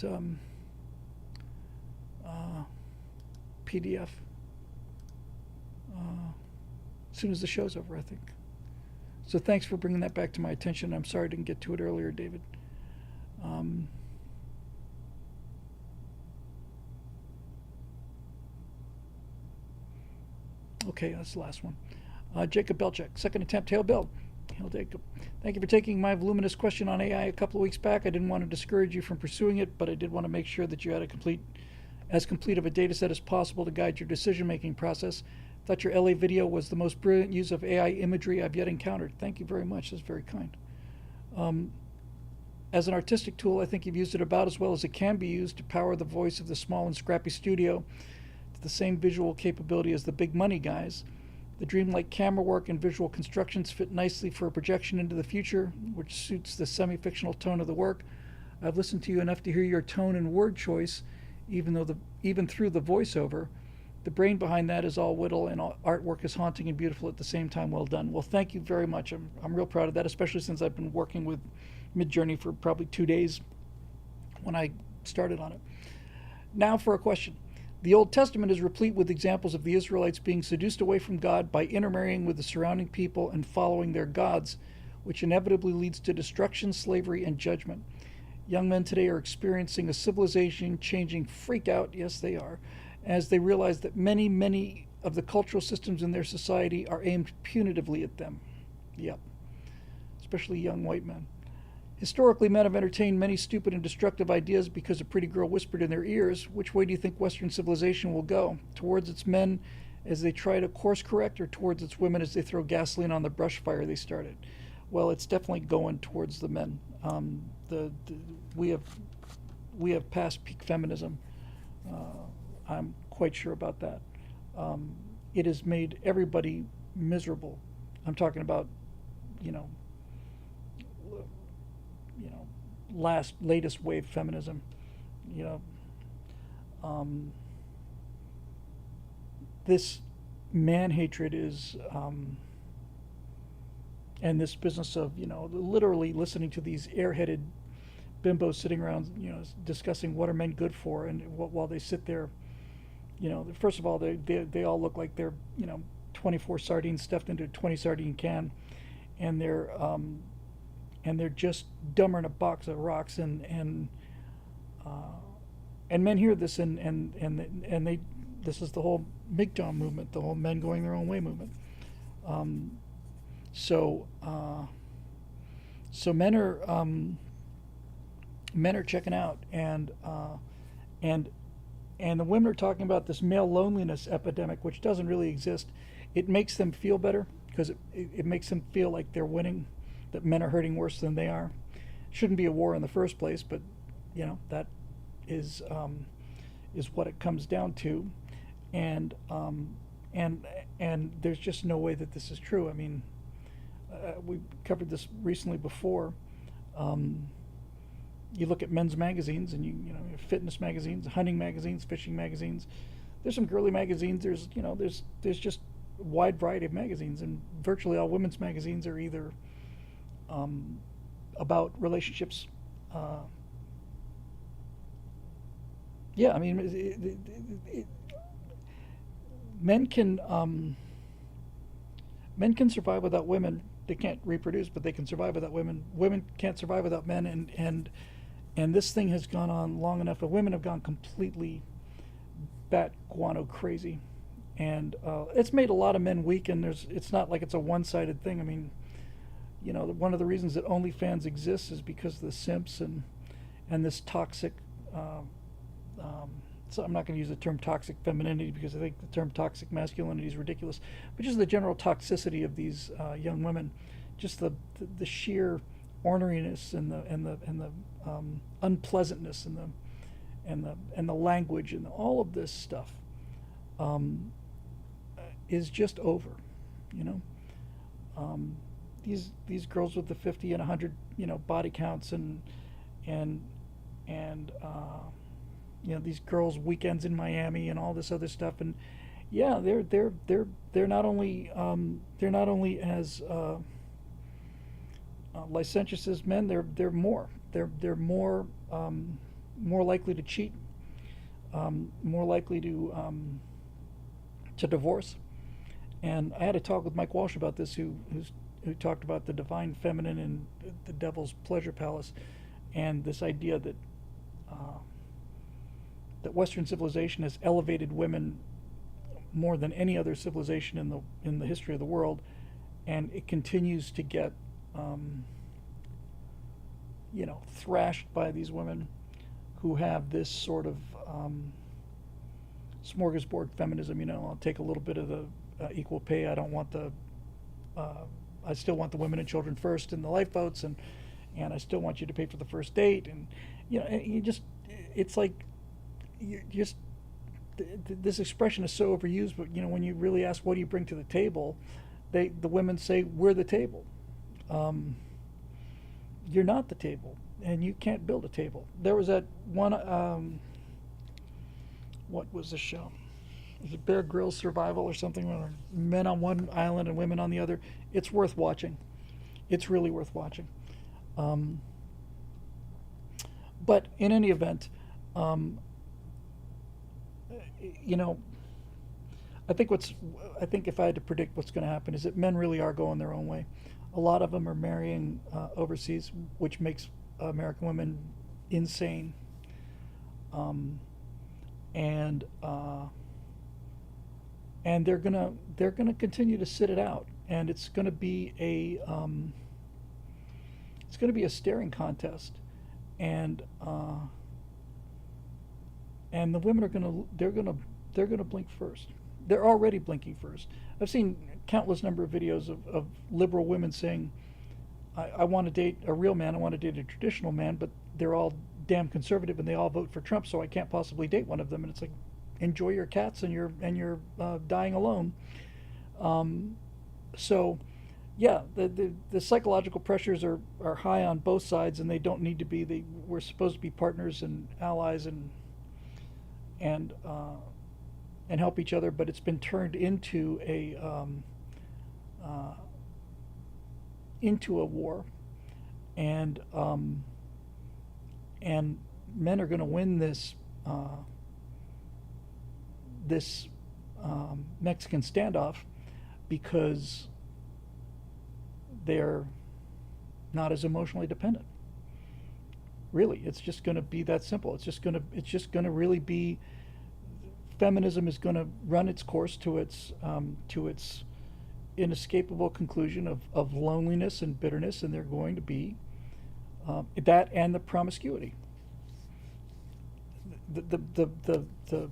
PDF as soon as the show's over, I think. So thanks for bringing that back to my attention. I'm sorry I didn't get to it earlier, David. Okay, that's the last one. Jacob Belchek, second attempt. Hail Bill. Hail Jacob. Thank you for taking my voluminous question on AI a couple of weeks back. I didn't want to discourage you from pursuing it, but I did want to make sure that you had as complete of a data set as possible to guide your decision-making process. I thought your LA video was the most brilliant use of AI imagery I've yet encountered. Thank you very much. That's very kind. As an artistic tool, I think you've used it about as well as it can be used to power the voice of the small and scrappy studio to the same visual capability as the big money guys. The dreamlike camera work and visual constructions fit nicely for a projection into the future, which suits the semi-fictional tone of the work. I've listened to you enough to hear your tone and word choice, even through the voiceover. The brain behind that is all whittle, and artwork is haunting and beautiful at the same time. Well done. Well, thank you very much. I'm real proud of that, especially since I've been working with Midjourney for probably 2 days when I started on it. Now for a question. The Old Testament is replete with examples of the Israelites being seduced away from God by intermarrying with the surrounding people and following their gods, which inevitably leads to destruction, slavery, and judgment. Young men today are experiencing a civilization-changing freak-out, yes they are, as they realize that many, many of the cultural systems in their society are aimed punitively at them. Yep. Especially young white men. Historically, men have entertained many stupid and destructive ideas because a pretty girl whispered in their ears. Which way do you think Western civilization will go? Towards its men as they try to course correct, or towards its women as they throw gasoline on the brush fire they started? Well, it's definitely going towards the men. We have passed peak feminism. I'm quite sure about that. It has made everybody miserable. I'm talking about, latest wave feminism. This man hatred is, and this business of literally listening to these airheaded bimbos sitting around discussing what are men good for, and while they sit there, first of all they all look like they're 24 sardines stuffed into a 20 sardine can, and they're just dumber than a box of rocks, and men hear this, and they this is the whole MGTOW movement, the whole men going their own way movement. So men are checking out, and the women are talking about this male loneliness epidemic, which doesn't really exist. It makes them feel better because it makes them feel like they're winning, that men are hurting worse than they are. Shouldn't be a war in the first place, but that is what it comes down to, and there's just no way that this is true. I mean, we covered this recently before. Um, you look at men's magazines, and you know, fitness magazines, hunting magazines, fishing magazines. There's some girly magazines. There's just a wide variety of magazines, and virtually all women's magazines are either um, about relationships. Uh, yeah, I mean, men can men can survive without women. They can't reproduce, but they can survive without women. Women can't survive without men, and this thing has gone on long enough. The women have gone completely bat guano crazy, and it's made a lot of men weak. And it's not like it's a one-sided thing. I mean, you know, one of the reasons that OnlyFans exists is because of the simps and this toxic. Uh, um, so I'm not going to use the term toxic femininity because I think the term toxic masculinity is ridiculous, but just the general toxicity of these young women, just the sheer orneriness and the unpleasantness and the language and all of this stuff um, is just over, you know. Um, these girls with the 50 and 100, you know, body counts and and you know, these girls' weekends in Miami and all this other stuff, and yeah, they're not only as licentious as men. They're more. They're more likely to cheat, more likely to divorce. And I had a talk with Mike Walsh about this, who talked about the divine feminine and the devil's pleasure palace, and this idea uh, that Western civilization has elevated women more than any other civilization in the history of the world, and it continues to get you know, thrashed by these women who have this sort of smorgasbord feminism. You know, I'll take a little bit of the equal pay. I don't want the uh, I still want the women and children first in the lifeboats, and I still want you to pay for the first date, and you know, you just, it's like you just, this expression is so overused, but you know, when you really ask what do you bring to the table, the women say we're the table. Um, you're not the table, and you can't build a table. There was that one. What was the show? Is it Bear Grylls Survival or something? Where men on one island and women on the other. It's worth watching. It's really worth watching. Um, but in any event, um, you know, I think if I had to predict what's going to happen is that men really are going their own way. A lot of them are marrying overseas, which makes American women insane. Um, and they're gonna continue to sit it out, and it's gonna be a staring contest, and the women are they're gonna blink first. They're already blinking first. I've seen countless number of videos of liberal women saying, I want to date a real man, I want to date a traditional man, but they're all damn conservative and they all vote for Trump, so I can't possibly date one of them. And it's like, enjoy your cats and you're dying alone. Um, so, yeah, the psychological pressures are high on both sides, and they don't need to be. We're supposed to be partners and allies and uh, and help each other, but it's been turned uh, into a war, and and men are going to win uh, this Mexican standoff because they're not as emotionally dependent. Really, it's just going to be that simple. It's just going to really be, feminism is going to run its course to its inescapable conclusion of loneliness and bitterness, and they're going to be that and the promiscuity. The the the the, the,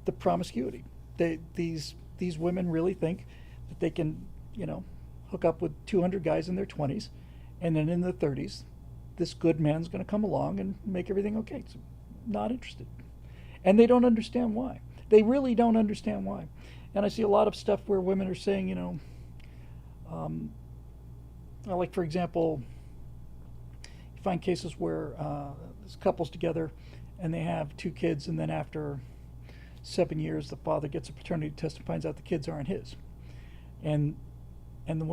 the promiscuity. These women really think that they can, you know, hook up with 200 guys in their 20s, and then in their 30s, this good man's going to come along and make everything okay. So, not interested, and they don't understand why. They really don't understand why. And I see a lot of stuff where women are saying, you know, um, like for example, you find cases where there's couples together and they have two kids, and then after 7 years, the father gets a paternity test and finds out the kids aren't his, and and the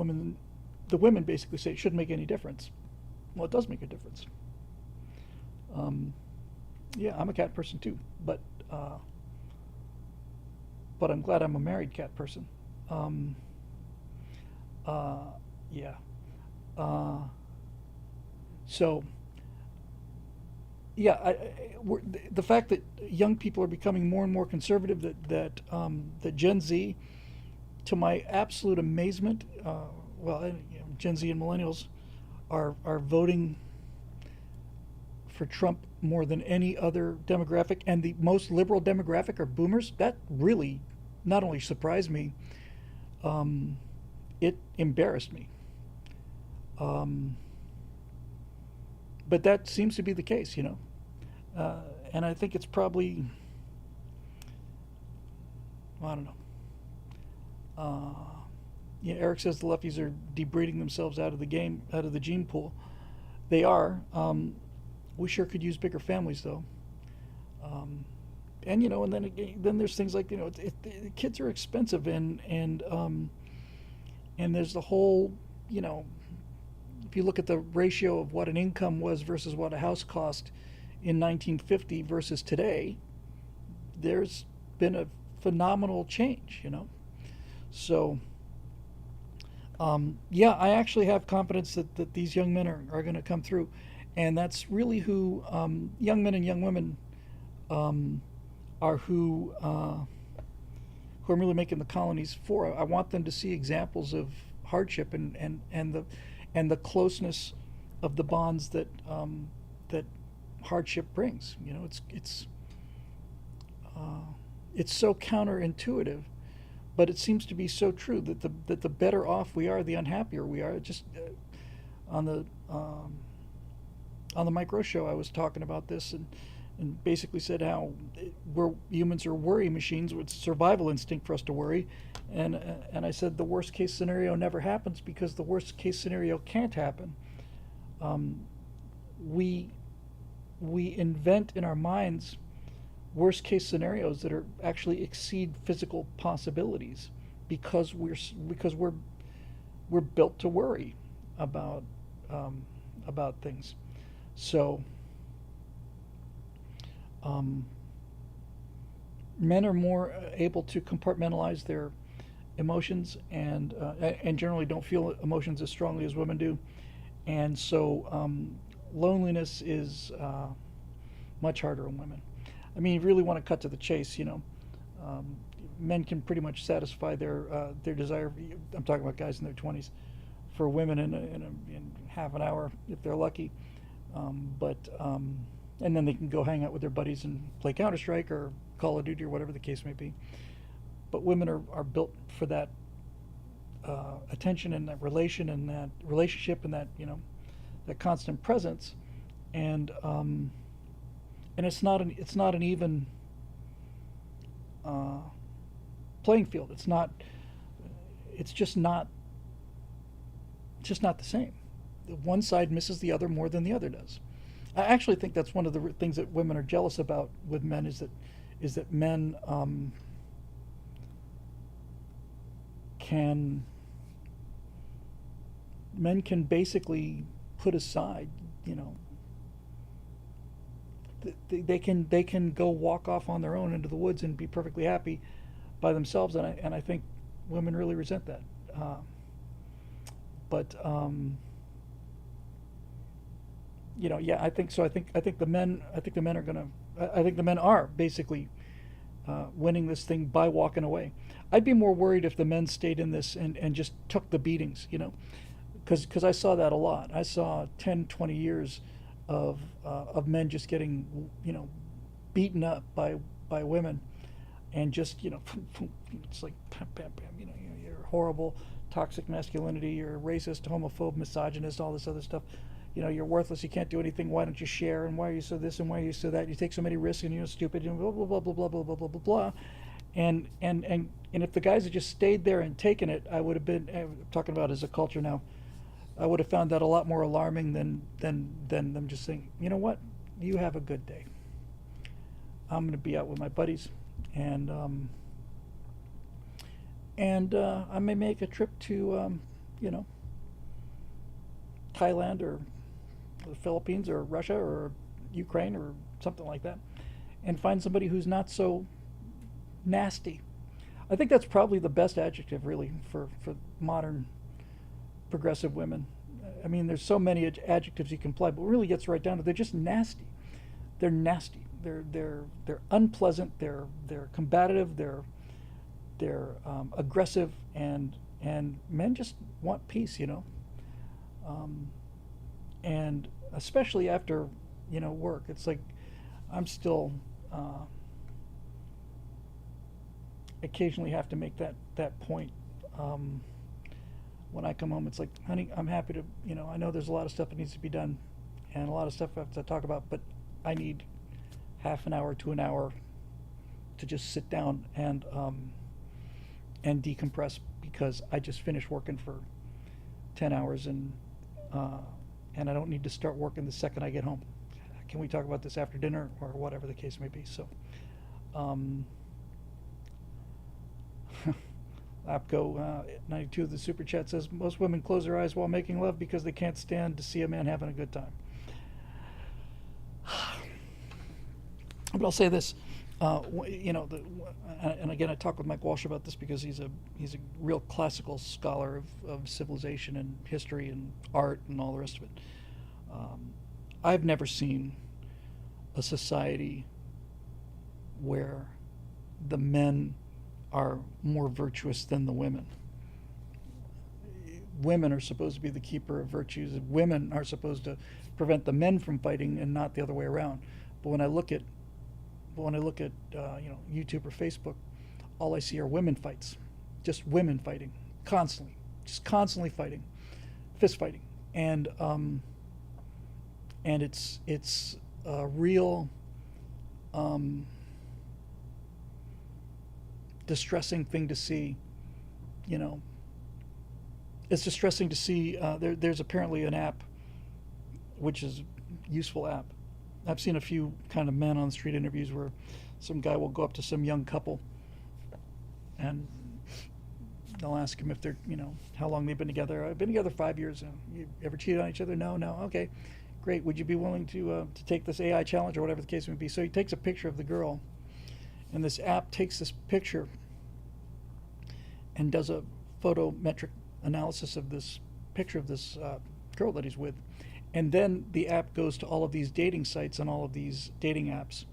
women basically say it shouldn't make any difference. Well, it does make a difference. Um, yeah, I'm a cat person too, uh, but I'm glad I'm a married cat person. Um, uh, yeah. Uh, so yeah, the fact that young people are becoming more and more conservative, that Gen Z, to my absolute amazement, Gen Z and millennials are voting for Trump more than any other demographic, and the most liberal demographic are boomers. That really not only surprised me, um, it embarrassed me. Um, but that seems to be the case, you know. And I think it's probably, I don't know. Uh, yeah, Eric says the lefties are debreeding themselves out of the game, out of the gene pool. They are. We sure could use bigger families, though. Um, and and then there's things like the kids are expensive, and there's the whole, you know, if you look at the ratio of what an income was versus what a house cost in 1950 versus today, there's been a phenomenal change, you know. So, yeah, I actually have confidence that these young men are going to come through. And that's really who young men and young women um, are who I'm really making the colonies for. I want them to see examples of hardship and the closeness of the bonds that hardship brings. You know, uh, it's so counterintuitive, but it seems to be so true that the better off we are, the unhappier we are. Just on the um, on the micro show, I was talking about this and basically said how humans are worry machines with survival instinct for us to worry, and I said the worst case scenario never happens because the worst case scenario can't happen. Um, we we invent in our minds worst case scenarios that are actually exceed physical possibilities because we're built to worry about um, about things. So um, men are more able to compartmentalize their emotions and generally don't feel emotions as strongly as women do, and so loneliness is much harder on women. I mean, you really want to cut to the chase, you know. Um, Men can pretty much satisfy their desire. I'm talking about guys in their 20s for women in half an hour if they're lucky. But and then they can go hang out with their buddies and play Counter Strike or Call of Duty or whatever the case may be. But women are built for that attention and that relation and that relationship and that that constant presence, and it's not an even uh, playing field. It's not. It's just not. It's just not the same. One side misses the other more than the other does. I actually think that's one of the things that women are jealous about with men is that can men can basically put aside, you know, they can go walk off on their own into the woods and be perfectly happy by themselves, and I think women really resent that. But yeah, I think so. I think the men are gonna. I think the men are basically winning this thing by walking away. I'd be more worried if the men stayed in this and just took the beatings, you know, because I saw that a lot. I saw 10, 20 years of men just getting beaten up by women, and just it's like pam, pam, pam, you're horrible, toxic masculinity, you're racist, homophobe, misogynist, all this other stuff. You're worthless. You can't do anything. Why don't you share? And why are you so this? And why are you so that? You take so many risks, and you're stupid. And blah blah blah blah blah blah blah blah blah blah. And if the guys had just stayed there and taken it, I would have been. I'm talking about as a culture now. I would have found that a lot more alarming than them just saying, you know what, you have a good day. I'm going to be out with my buddies, and I may make a trip to you know, Thailand or the Philippines or Russia or Ukraine or something like that, and find somebody who's not so nasty. I think that's probably the best adjective, really, for modern progressive women. I mean, there's so many adjectives you can apply, but it really gets right down to they're just nasty. They're nasty. They're unpleasant. They're combative. They're aggressive, and men just want peace, you know. Um, and especially after, you know, work, it's like I'm still occasionally have to make that point. Um, when I come home, it's like, honey, I'm happy to, you know, I know there's a lot of stuff that needs to be done, and a lot of stuff I have to talk about, but I need half an hour to an hour to just sit down and decompress because I just finished working for 10 hours uh, and I don't need to start working the second I get home. Can we talk about this after dinner or whatever the case may be? So, um, Lapco 92 of the super chat says most women close their eyes while making love because they can't stand to see a man having a good time. But I'll say this, you know, and again, I talk with Mike Walsh about this because he's a real classical scholar of civilization and history and art and all the rest of it. I've never seen a society where the men are more virtuous than the women. Women are supposed to be the keeper of virtues. Women are supposed to prevent the men from fighting and not the other way around. But when I look at you know, YouTube or Facebook, all I see are women fights, just women fighting constantly, just constantly fighting, fist fighting, and it's a real distressing thing to see. You know, it's distressing to see. There's apparently an app, which is a useful app. I've seen a few kind of men on the street interviews where some guy will go up to some young couple and they'll ask him if they're, you know, how long they've been together. I've been together 5 years. You ever cheated on each other? No, no. Okay, great. Would you be willing to take this AI challenge or whatever the case may be? So he takes a picture of the girl, and this app takes this picture and does a photometric analysis of this picture of this girl that he's with. And then the app goes to all of these dating sites and all of these dating apps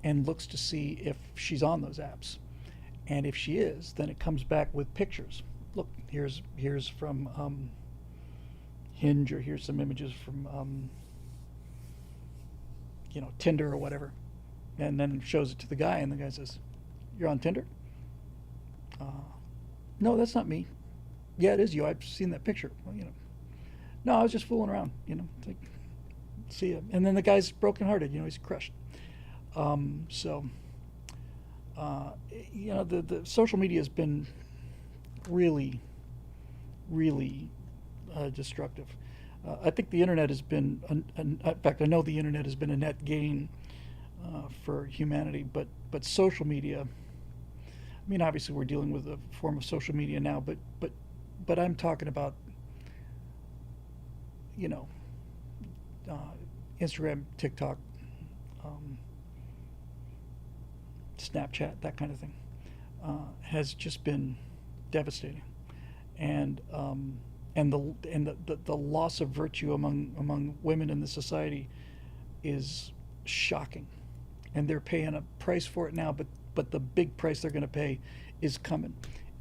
and looks to see if she's on those apps. And if she is, then it comes back with pictures. Look, here's from Hinge, or here's some images from you know, Tinder or whatever. And then shows it to the guy, and the guy says, "You're on Tinder?" No, that's not me. Yeah, it is you. I've seen that picture. Well, you know, no, I was just fooling around. You know, it's like, see ya. And then the guy's brokenhearted. You know, he's crushed. So, you know, the social media has been really, really destructive. I think the internet has been, in fact, I know the internet has been a net gain for humanity, but social media. I mean, obviously, we're dealing with a form of social media now, but I'm talking about, you know, Instagram, TikTok, Snapchat, that kind of thing, has just been devastating, and the loss of virtue among women in the society is shocking, and they're paying a price for it now. But the big price they're going to pay is coming,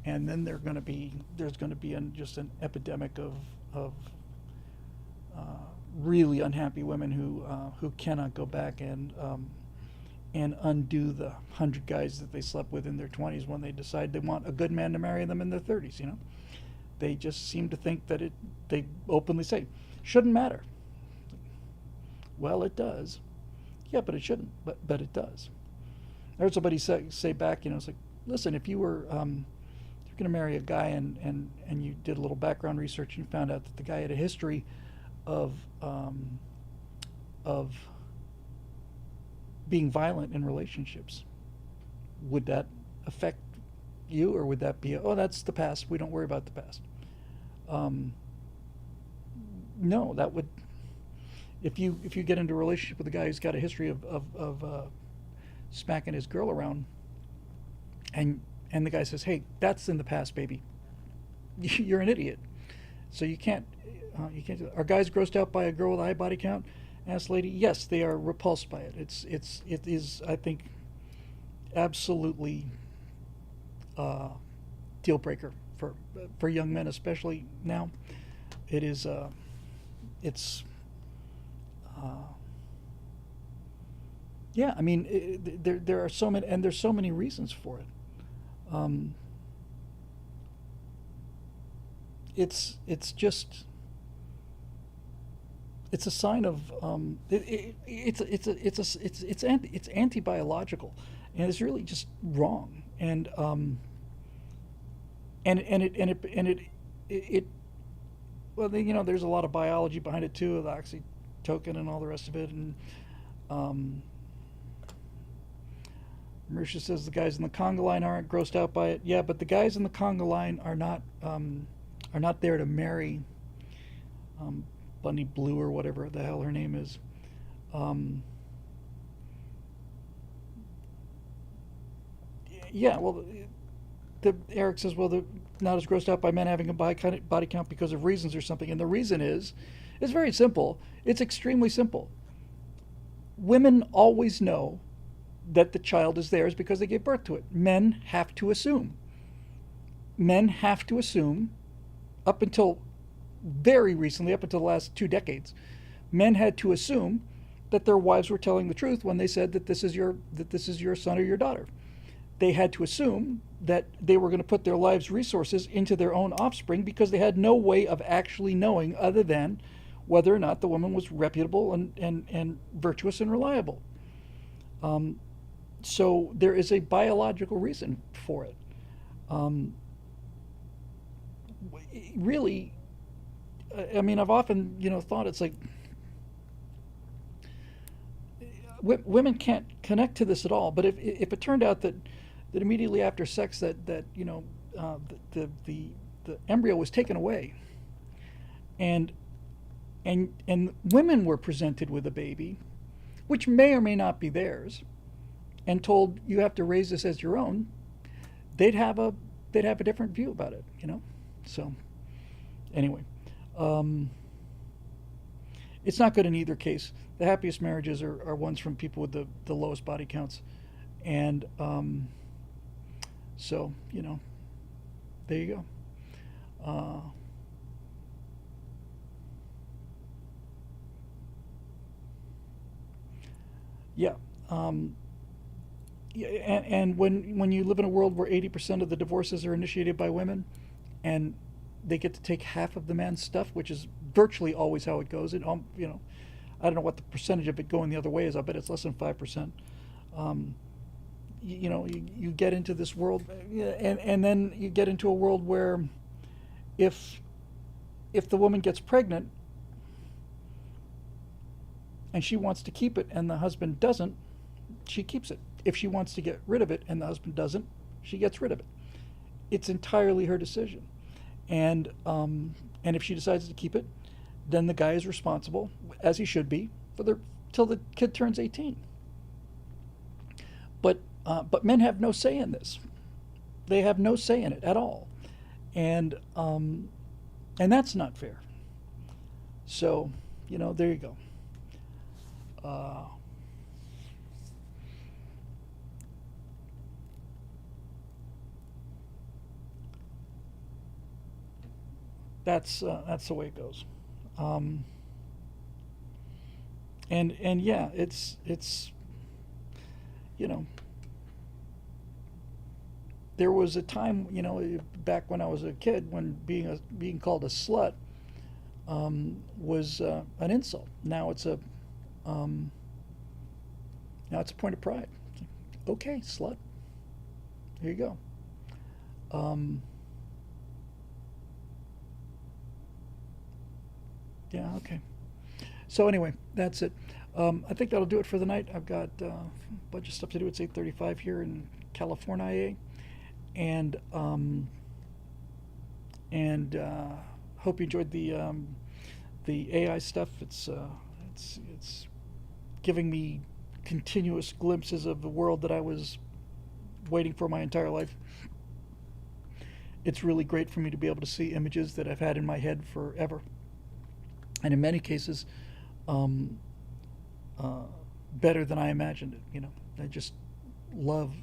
and then there's going to be just an epidemic of really unhappy women who cannot go back and undo the 100 guys that they slept with in their 20s when they decide they want a good man to marry them in their 30s. You know, they just seem to think that they openly say shouldn't matter. Well, it does. Yeah, but it shouldn't. But it does. I heard somebody say back, you know, it's like, listen, if you were going to marry a guy and you did a little background research and found out that the guy had a history of of being violent in relationships, would that affect you, or would that be, oh, that's the past, we don't worry about the past? Um, no, that would, if you get into a relationship with a guy who's got a history of smacking his girl around, and the guy says, hey, that's in the past, baby, you're an idiot. So you can't do that. Are guys grossed out by a girl with a high body count? Asked lady. Yes, they are repulsed by it. It is, I think, absolutely deal breaker for young men, especially now. It is it's yeah. I mean, there are so many, and there's so many reasons for it. Um, it's just, it's a sign of it's anti-biological, and it's really just wrong. And well, there's a lot of biology behind it too, the oxytocin and all the rest of it. And um, Marisha says the guys in the conga line aren't grossed out by it. Yeah, but the guys in the conga line are not there to marry um, Bunny Blue or whatever the hell her name is. Um, yeah, well, Eric says, well, they're not as grossed out by men having a body count because of reasons or something. And the reason is, it's very simple. It's extremely simple. Women always know that the child is theirs because they gave birth to it. Men have to assume. Men have to assume, up until very recently, up until the last 2 decades, men had to assume that their wives were telling the truth when they said that this is your son or your daughter. They had to assume that they were going to put their lives' resources into their own offspring because they had no way of actually knowing other than whether or not the woman was reputable and virtuous and reliable. Um, so there is a biological reason for it. Um, really, I mean, I've often, thought it's like women can't connect to this at all. But if it turned out that immediately after sex that the embryo was taken away, and and women were presented with a baby, which may or may not be theirs, and told you have to raise this as your own, they'd have a different view about it. So anyway, um, it's not good in either case. The happiest marriages are ones from people with the lowest body counts, and so there you go. Yeah. Um, yeah, and when you live in a world where 80% of the divorces are initiated by women, and they get to take half of the man's stuff, which is virtually always how it goes. I don't know what the percentage of it going the other way is. I bet it's less than 5%. Um, you get into this world, and then you get into a world where if the woman gets pregnant and she wants to keep it and the husband doesn't, she keeps it. If she wants to get rid of it and the husband doesn't, she gets rid of it. It's entirely her decision. And if she decides to keep it, then the guy is responsible, as he should be, till the kid turns 18. But men have no say in this. They have no say in it at all, and that's not fair. So there you go. Uh, that's the way it goes. Um, and yeah, it's you know there was a time, back when I was a kid, when being called a slut was an insult. Um, now it's a point of pride. Okay, slut. Here you go. Um, Yeah, okay. So anyway, that's it. I think that'll do it for the night. I've got a bunch of stuff to do. It's 8:35 here in California, and hope you enjoyed the AI stuff. It's giving me continuous glimpses of the world that I was waiting for my entire life. It's really great for me to be able to see images that I've had in my head forever, and in many cases, um, uh, better than I imagined it. I just love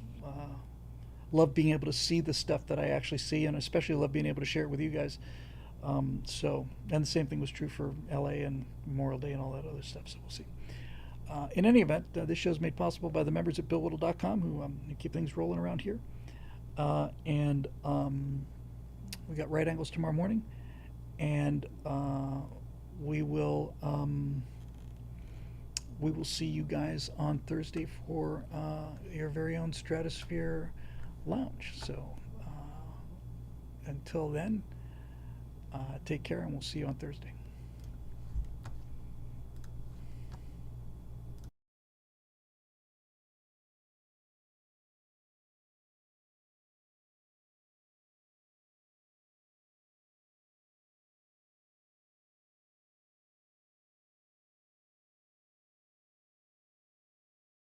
love being able to see the stuff that I actually see, and especially love being able to share it with you guys. And the same thing was true for LA and Memorial Day and all that other stuff. So we'll see. In any event, this show is made possible by the members at BillWhittle.com who keep things rolling around here. And we got Right Angles tomorrow morning, and we will see you guys on Thursday for your very own Stratosphere Lounge. So until then, take care, and we'll see you on Thursday.